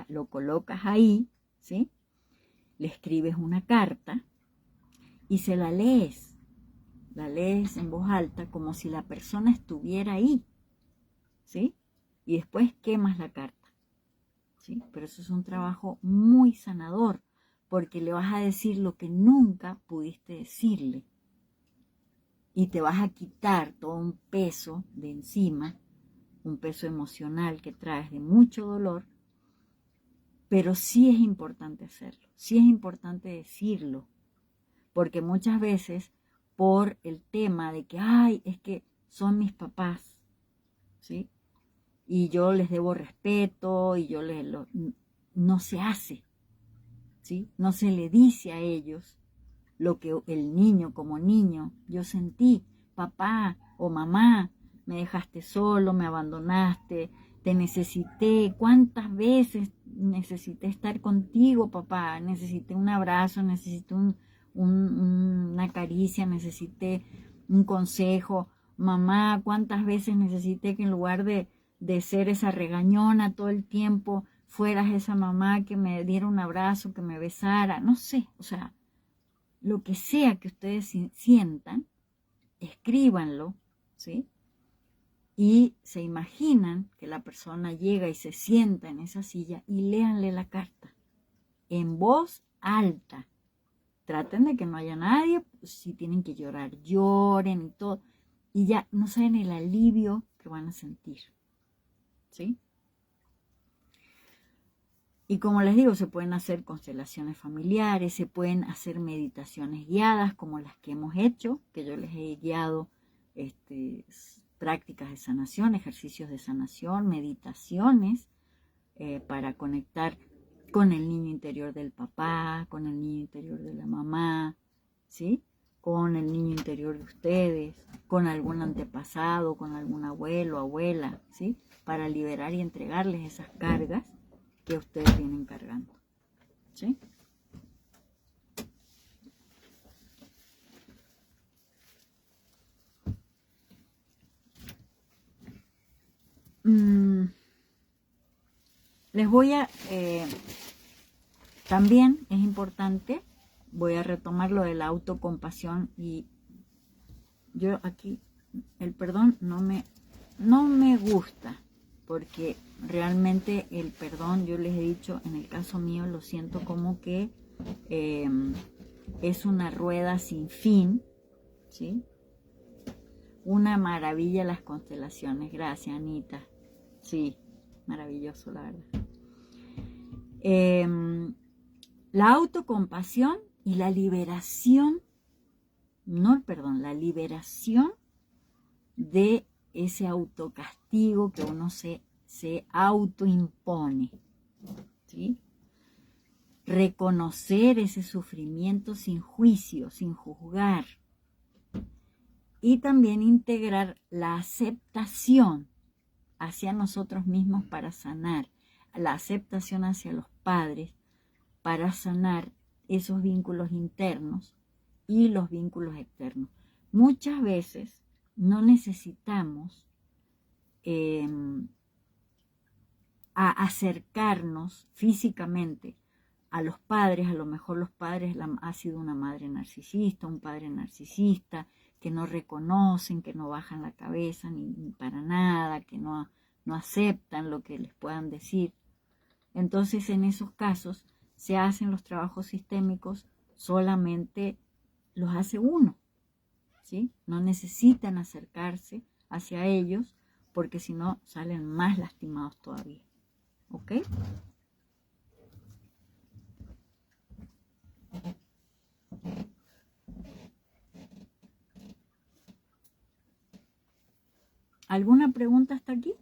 lo colocas ahí, ¿sí? Le escribes una carta y se la lees en voz alta como si la persona estuviera ahí, ¿sí? Y después quemas la carta, ¿sí? Pero eso es un trabajo muy sanador, porque le vas a decir lo que nunca pudiste decirle. Y te vas a quitar todo un peso de encima, un peso emocional que traes de mucho dolor, pero sí es importante hacerlo, sí es importante decirlo, porque muchas veces por el tema de que, ay, es que son mis papás, ¿sí? Y yo les debo respeto y no se hace, ¿sí? No se le dice a ellos lo que el niño como niño, yo sentí, papá o mamá, me dejaste solo, me abandonaste, te necesité, ¿cuántas veces necesité estar contigo, papá? Necesité un abrazo, necesité una caricia, necesité un consejo, mamá, ¿cuántas veces necesité que en lugar de ser esa regañona todo el tiempo, fueras esa mamá que me diera un abrazo, que me besara? No sé, o sea, lo que sea que ustedes sientan, escríbanlo, ¿sí? Y se imaginan que la persona llega y se sienta en esa silla y léanle la carta en voz alta. Traten de que no haya nadie, si tienen que llorar, lloren y todo. Y ya no saben el alivio que van a sentir, ¿sí? Y como les digo, se pueden hacer constelaciones familiares, se pueden hacer meditaciones guiadas como las que hemos hecho, que yo les he guiado prácticas de sanación, ejercicios de sanación, meditaciones para conectar con el niño interior del papá, con el niño interior de la mamá, ¿sí? Con el niño interior de ustedes, con algún antepasado, con algún abuelo, abuela, ¿sí? Para liberar y entregarles esas cargas que ustedes vienen cargando, ¿sí? Les voy a, también es importante, voy a retomar lo de la autocompasión y yo aquí, el perdón no me gusta, porque realmente el perdón, yo les he dicho, en el caso mío lo siento como que es una rueda sin fin, ¿sí? Una maravilla las constelaciones, gracias Anita, sí, maravilloso la verdad. La autocompasión y la liberación, no el perdón, la liberación de ese autocastigo que uno se autoimpone, ¿sí? Reconocer ese sufrimiento sin juicio, sin juzgar. Y también integrar la aceptación hacia nosotros mismos para sanar, la aceptación hacia los padres para sanar esos vínculos internos y los vínculos externos. Muchas veces no necesitamos acercarnos físicamente a los padres. A lo mejor los padres ha sido una madre narcisista, un padre narcisista, que no reconocen, que no bajan la cabeza ni para nada, que no aceptan lo que les puedan decir. Entonces, en esos casos, se hacen los trabajos sistémicos, solamente los hace uno, ¿sí? No necesitan acercarse hacia ellos, porque si no, salen más lastimados todavía. ¿Ok? ¿Alguna pregunta hasta aquí?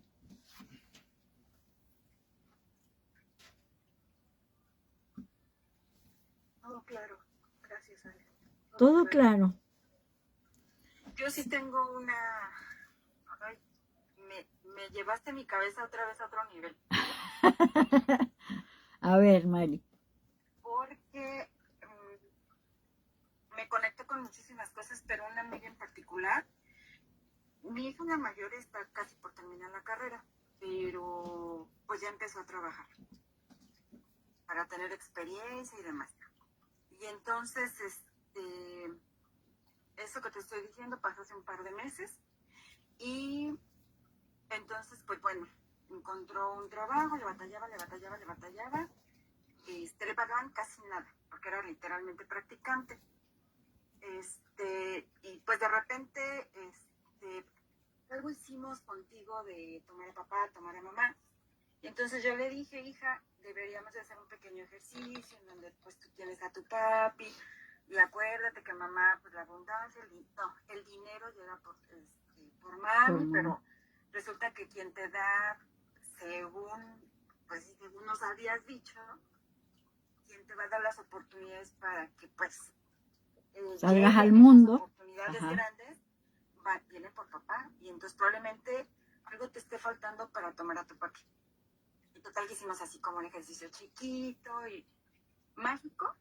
Todo claro. Gracias, Ale.
Todo claro.
Yo sí tengo una... Ay, me llevaste mi cabeza otra vez a otro nivel.
A ver, Mari.
Porque me conecto con muchísimas cosas, pero una amiga en particular. Mi hija la mayor está casi por terminar la carrera, pero pues ya empezó a trabajar para tener experiencia y demás. Y entonces, eso que te estoy diciendo pasó hace un par de meses. Y entonces, pues bueno, encontró un trabajo, le batallaba. Le pagaban casi nada, porque era literalmente practicante. Y pues de repente, algo hicimos contigo de tomar a papá, tomar a mamá. Y entonces yo le dije, hija, deberíamos de hacer un pequeño ejercicio en donde pues tú tienes a tu papi, y acuérdate que mamá, pues la abundancia, el dinero llega por mami, pero resulta que quien te da, según nos habías dicho, quien te va a dar las oportunidades para que pues
salgas al mundo,
oportunidades grandes, viene por papá, y entonces probablemente algo te esté faltando para tomar a tu papi. Y total que hicimos así como un ejercicio chiquito y mágico,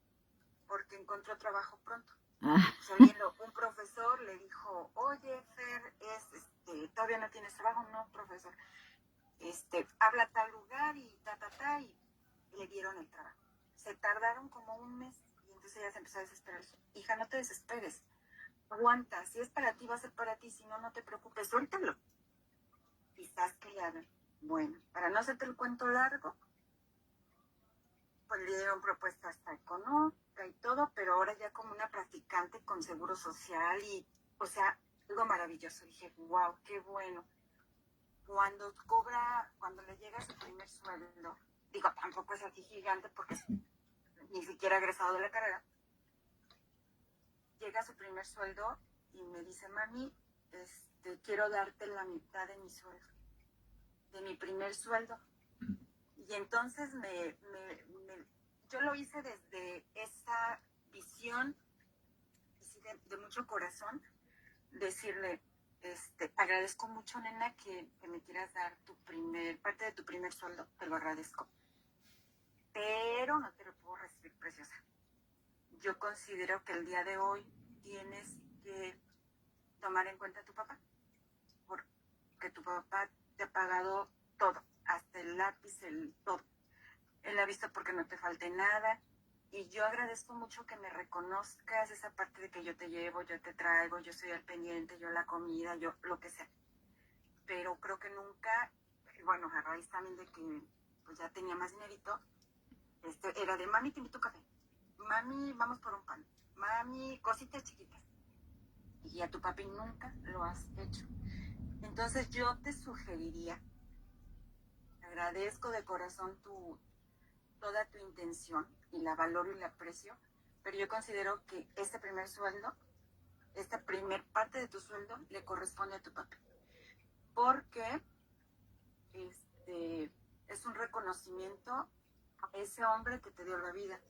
porque encontró trabajo pronto. Un profesor le dijo, oye, Fer, todavía no tienes trabajo. No, profesor, habla a tal lugar y y le dieron el trabajo. Se tardaron como un mes y entonces ella se empezó a desesperar. Hija, no te desesperes, aguanta, si es para ti va a ser para ti, si no, no te preocupes, suéltalo. Quizás que le hagan. Bueno, para no hacerte el cuento largo, pues le dieron propuesta hasta económica y todo, pero ahora ya como una practicante con seguro social y, o sea, algo maravilloso. Dije, wow, qué bueno. Cuando le llega su primer sueldo, digo, tampoco es así gigante porque ni siquiera ha egresado de la carrera, llega su primer sueldo y me dice, mami, quiero darte la mitad de mi sueldo, de mi primer sueldo. Y entonces yo lo hice desde esa visión de mucho corazón, decirle, agradezco mucho, nena, que me quieras dar parte de tu primer sueldo, te lo agradezco, pero no te lo puedo recibir, preciosa. Yo considero que el día de hoy tienes que tomar en cuenta a tu papá, porque tu papá te ha pagado todo, hasta el lápiz, todo. Él ha visto porque no te falte nada, y yo agradezco mucho que me reconozcas esa parte de que yo te llevo, yo te traigo, yo soy al pendiente, yo la comida, yo lo que sea. Pero creo que nunca, bueno, a raíz también de que pues ya tenía más dinerito, era de mami, te invito a café, mami, vamos por un pan, mami, cositas chiquitas. Y a tu papi nunca lo has hecho. Entonces yo te sugeriría, agradezco de corazón toda tu intención y la valoro y la aprecio, pero yo considero que este primer sueldo, esta primer parte de tu sueldo le corresponde a tu papi, porque es un reconocimiento a ese hombre que te dio la vida.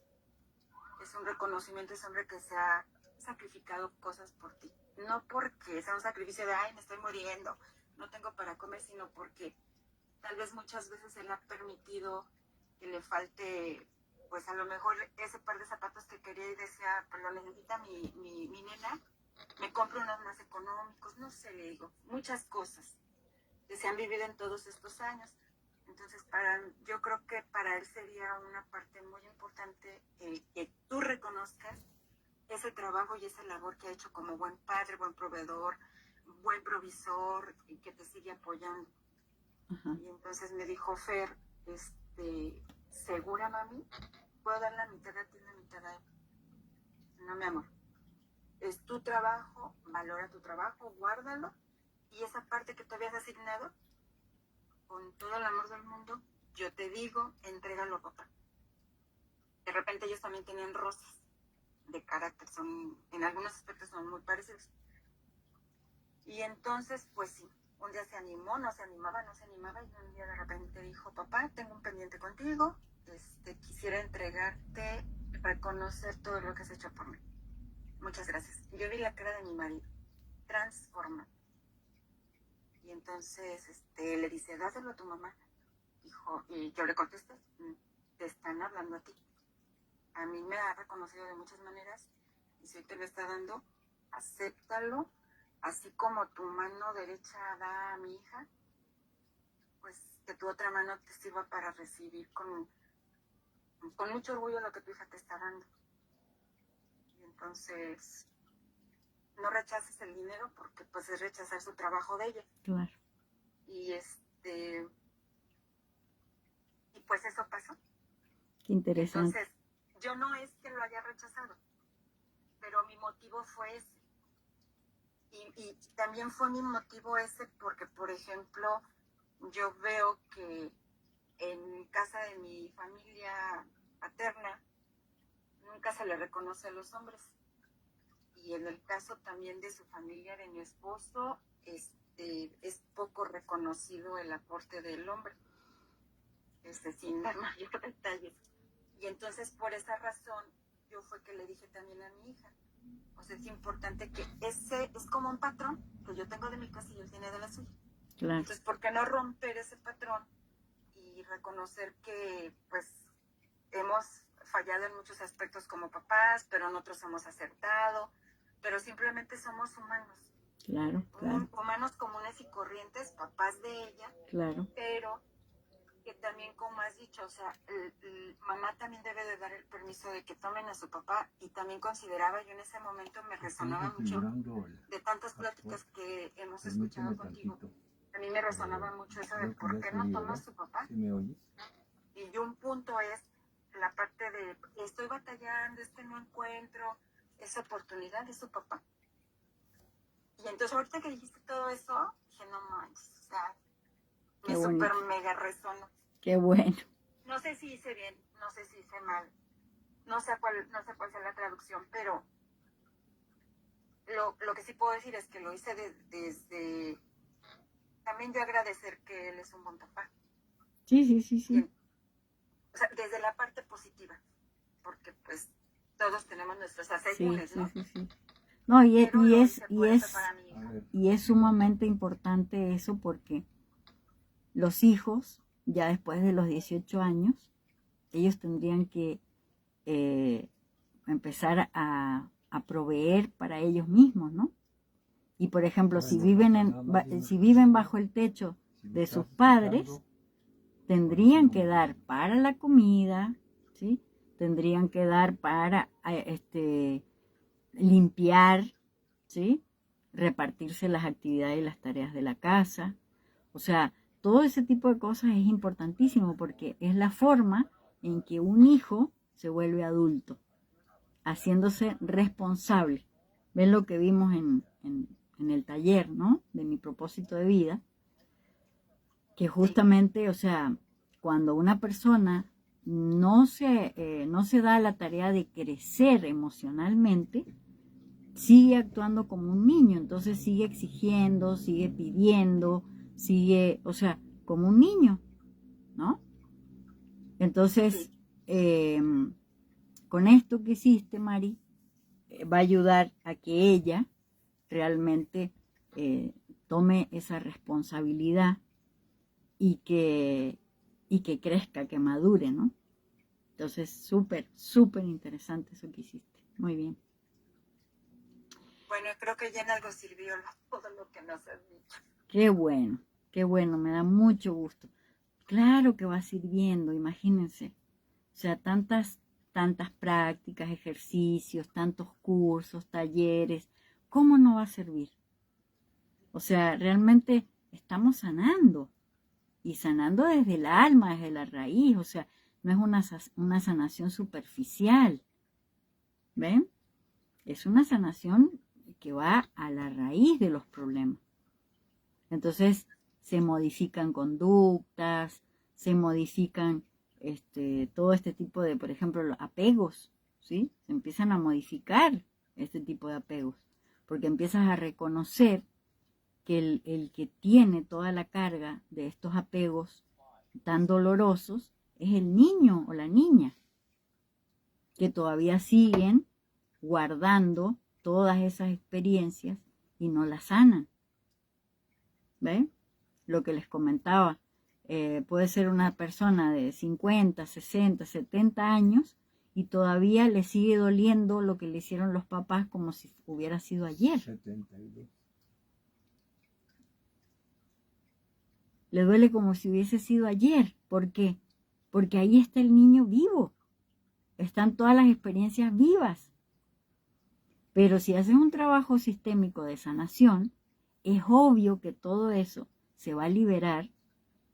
Es un reconocimiento a ese hombre que se ha sacrificado cosas por ti. No porque sea un sacrificio de, ay, me estoy muriendo, no tengo para comer, sino porque tal vez muchas veces él ha permitido que le falte, pues a lo mejor ese par de zapatos que quería y decía, pues lo necesita mi nena, me compro unos más económicos, no sé, le digo, muchas cosas que se han vivido en todos estos años. Entonces, yo creo que para él sería una parte muy importante que tú reconozcas ese trabajo y esa labor que ha hecho como buen padre, buen proveedor, buen provisor y que te sigue apoyando.
Ajá.
Y entonces me dijo, Fer, ¿segura, mami? ¿Puedo dar la mitad a ti y la mitad a él? No, mi amor. Es tu trabajo, valora tu trabajo, guárdalo. Y esa parte que tú habías asignado, con todo el amor del mundo, yo te digo, entrégalo a papá. De repente ellos también tenían roces de carácter, en algunos aspectos son muy parecidos. Y entonces, pues sí, un día se animó, no se animaba, y un día de repente dijo, papá, tengo un pendiente contigo, quisiera entregarte, reconocer todo lo que has hecho por mí. Muchas gracias. Yo vi la cara de mi marido, transformada. Y entonces le dice, dáselo a tu mamá. Dijo, y yo le contesté, te están hablando a ti. A mí me ha reconocido de muchas maneras y si hoy te lo está dando, acéptalo, así como tu mano derecha da a mi hija, pues que tu otra mano te sirva para recibir con mucho orgullo lo que tu hija te está dando. Y entonces, no rechaces el dinero porque pues es rechazar su trabajo de ella.
Claro.
Y y pues eso pasó.
Qué interesante.
Entonces, yo no es que lo haya rechazado, pero mi motivo fue ese. Y también fue mi motivo ese porque, por ejemplo, yo veo que en casa de mi familia paterna nunca se le reconoce a los hombres. Y en el caso también de su familia, de mi esposo, es poco reconocido el aporte del hombre, sin dar mayor detalles. Y entonces, por esa razón, yo fue que le dije también a mi hija, o sea, es importante que ese es como un patrón que yo tengo de mi casa y él tiene de la suya.
Claro.
Entonces, ¿por qué no romper ese patrón y reconocer que, pues, hemos fallado en muchos aspectos como papás, pero en otros hemos acertado, pero simplemente somos humanos.
Claro, claro.
Humanos comunes y corrientes, papás de ella,
claro.
Pero que también, como has dicho, o sea, mamá también debe de dar el permiso de que tomen a su papá, y también consideraba, yo en ese momento me resonaba mucho de tantas pláticas que hemos escuchado contigo. A mí me resonaba mucho eso de por qué no toma a su papá.
¿Sí me oyes?
Y un punto es la parte de estoy batallando, no encuentro esa oportunidad de su papá. Y entonces ahorita que dijiste todo eso, dije, no manches, o sea, me súper mega resonó.
Qué bueno.
No sé si hice bien, no sé si hice mal, no sé cuál sea la traducción, pero lo que sí puedo decir es que lo hice desde también yo agradecer que él es un buen papá.
Sí.
O sea, desde la parte positiva, porque pues todos tenemos nuestros asegúnes, ¿no?
Sí. No, y es sumamente importante eso porque los hijos, ya después de los 18 años, ellos tendrían que empezar a proveer para ellos mismos, ¿no? Y por ejemplo, si viven bajo el techo de sus padres, tendrían que dar para la comida, ¿sí? Tendrían que dar para limpiar, ¿sí? Repartirse las actividades y las tareas de la casa. O sea, todo ese tipo de cosas es importantísimo porque es la forma en que un hijo se vuelve adulto, haciéndose responsable. ¿Ven lo que vimos en el taller, ¿no? De mi propósito de vida? Que justamente, o sea, cuando una persona no se da la tarea de crecer emocionalmente, sigue actuando como un niño, entonces sigue exigiendo, sigue pidiendo, o sea, como un niño, ¿no? Entonces, con esto que hiciste, Mari, va a ayudar a que ella realmente tome esa responsabilidad y que crezca, que madure, ¿no? Entonces, súper, súper interesante eso que hiciste. Muy bien.
Bueno, creo que ya en algo sirvió todo lo que nos has dicho.
Qué bueno, me da mucho gusto. Claro que va sirviendo, imagínense. O sea, tantas prácticas, ejercicios, tantos cursos, talleres. ¿Cómo no va a servir? O sea, realmente estamos sanando. Y sanando desde el alma, desde la raíz. O sea, no es una sanación superficial. ¿Ven? Es una sanación que va a la raíz de los problemas. Entonces, se modifican conductas, se modifican todo este tipo de, por ejemplo, los apegos, ¿sí? Se empiezan a modificar este tipo de apegos, porque empiezas a reconocer que el que tiene toda la carga de estos apegos tan dolorosos es el niño o la niña, que todavía siguen guardando todas esas experiencias y no las sanan. ¿Ven? Lo que les comentaba, puede ser una persona de 50, 60, 70 años y todavía le sigue doliendo lo que le hicieron los papás como si hubiera sido ayer.
72.
Le duele como si hubiese sido ayer. ¿Por qué? Porque ahí está el niño vivo. Están todas las experiencias vivas. Pero si haces un trabajo sistémico de sanación, es obvio que todo eso se va a liberar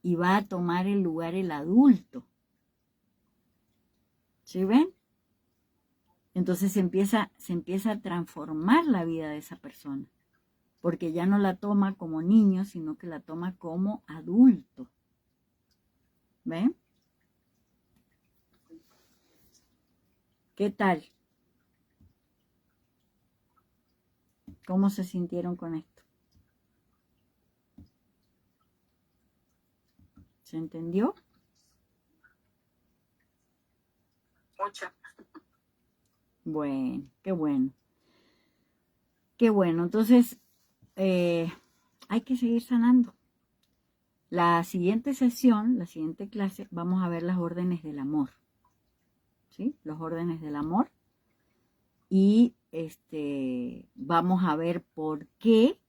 y va a tomar el lugar el adulto. ¿Sí ven? Entonces se empieza a transformar la vida de esa persona, porque ya no la toma como niño, sino que la toma como adulto. ¿Ven? ¿Qué tal? ¿Cómo se sintieron con esto? ¿Se entendió?
Mucho.
Bueno, qué bueno. Qué bueno. Entonces, hay que seguir sanando. La siguiente sesión, la siguiente clase, vamos a ver las órdenes del amor. ¿Sí? Los órdenes del amor. Y vamos a ver por qué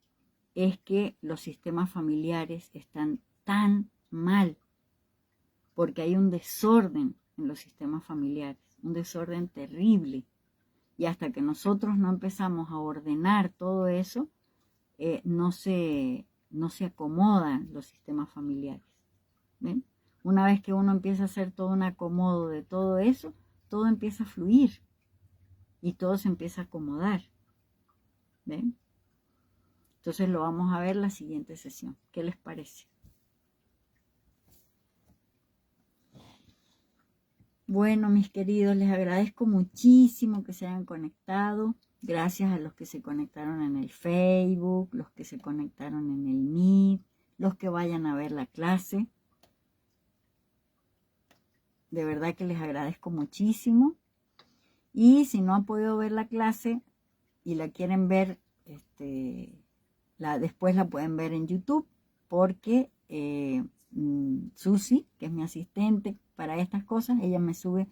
es que los sistemas familiares están tan mal. Porque hay un desorden en los sistemas familiares, un desorden terrible. Y hasta que nosotros no empezamos a ordenar todo eso, no se acomodan los sistemas familiares. ¿Ven? Una vez que uno empieza a hacer todo un acomodo de todo eso, todo empieza a fluir y todo se empieza a acomodar. ¿Ven? Entonces lo vamos a ver la siguiente sesión. ¿Qué les parece? Bueno, mis queridos, les agradezco muchísimo que se hayan conectado. Gracias a los que se conectaron en el Facebook, los que se conectaron en el Meet, los que vayan a ver la clase. De verdad que les agradezco muchísimo. Y si no han podido ver la clase y la quieren ver, después la pueden ver en YouTube, porque Susi, que es mi asistente para estas cosas, ella me sube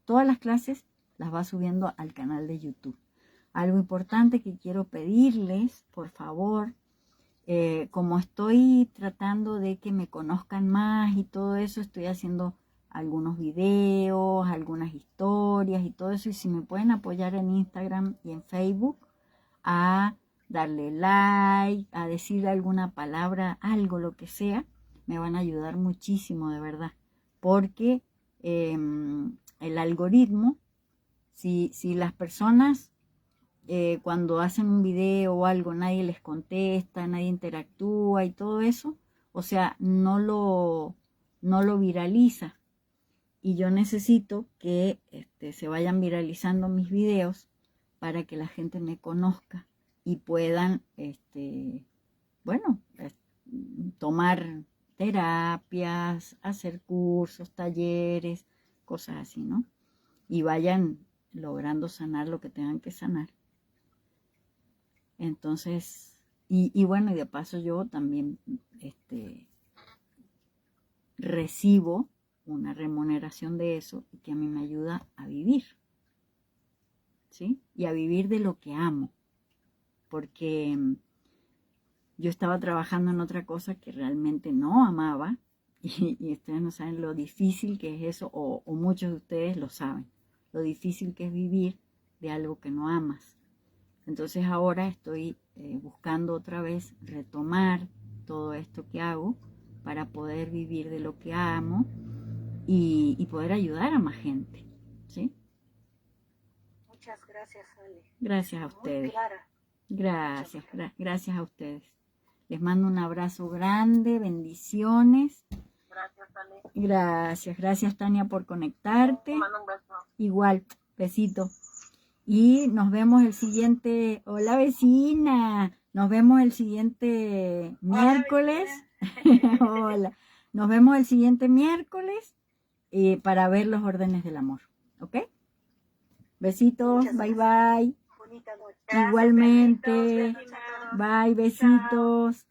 todas las clases, las va subiendo al canal de YouTube. Algo importante que quiero pedirles, por favor, como estoy tratando de que me conozcan más y todo eso, estoy haciendo algunos videos, algunas historias y todo eso, y si me pueden apoyar en Instagram y en Facebook a darle like, a decirle alguna palabra, algo, lo que sea, me van a ayudar muchísimo, de verdad, porque el algoritmo, si las personas cuando hacen un video o algo, nadie les contesta, nadie interactúa y todo eso, o sea, no lo viraliza. Y yo necesito que se vayan viralizando mis videos para que la gente me conozca y puedan, tomar terapias, hacer cursos, talleres, cosas así, ¿no? Y vayan logrando sanar lo que tengan que sanar. Entonces, y bueno, y de paso yo también recibo una remuneración de eso y que a mí me ayuda a vivir, ¿sí? Y a vivir de lo que amo, porque yo estaba trabajando en otra cosa que realmente no amaba y ustedes no saben lo difícil que es eso, o muchos de ustedes lo saben, lo difícil que es vivir de algo que no amas. Entonces ahora estoy buscando otra vez retomar todo esto que hago para poder vivir de lo que amo y poder ayudar a más gente, ¿sí?
Muchas gracias, Ale.
Gracias a
Muy
ustedes.
clara.
Gracias, gracias a ustedes. Les mando un abrazo grande, bendiciones.
Gracias, Ale.
Gracias Tania por conectarte.
Te mando un beso.
Igual, besito. Y nos vemos el siguiente, hola vecina, nos vemos el siguiente miércoles. Hola, nos vemos el siguiente miércoles para ver los órdenes del amor, ¿ok? Besitos, bye bye.
Bonita noche.
Igualmente,
Besitos,
bye, besitos.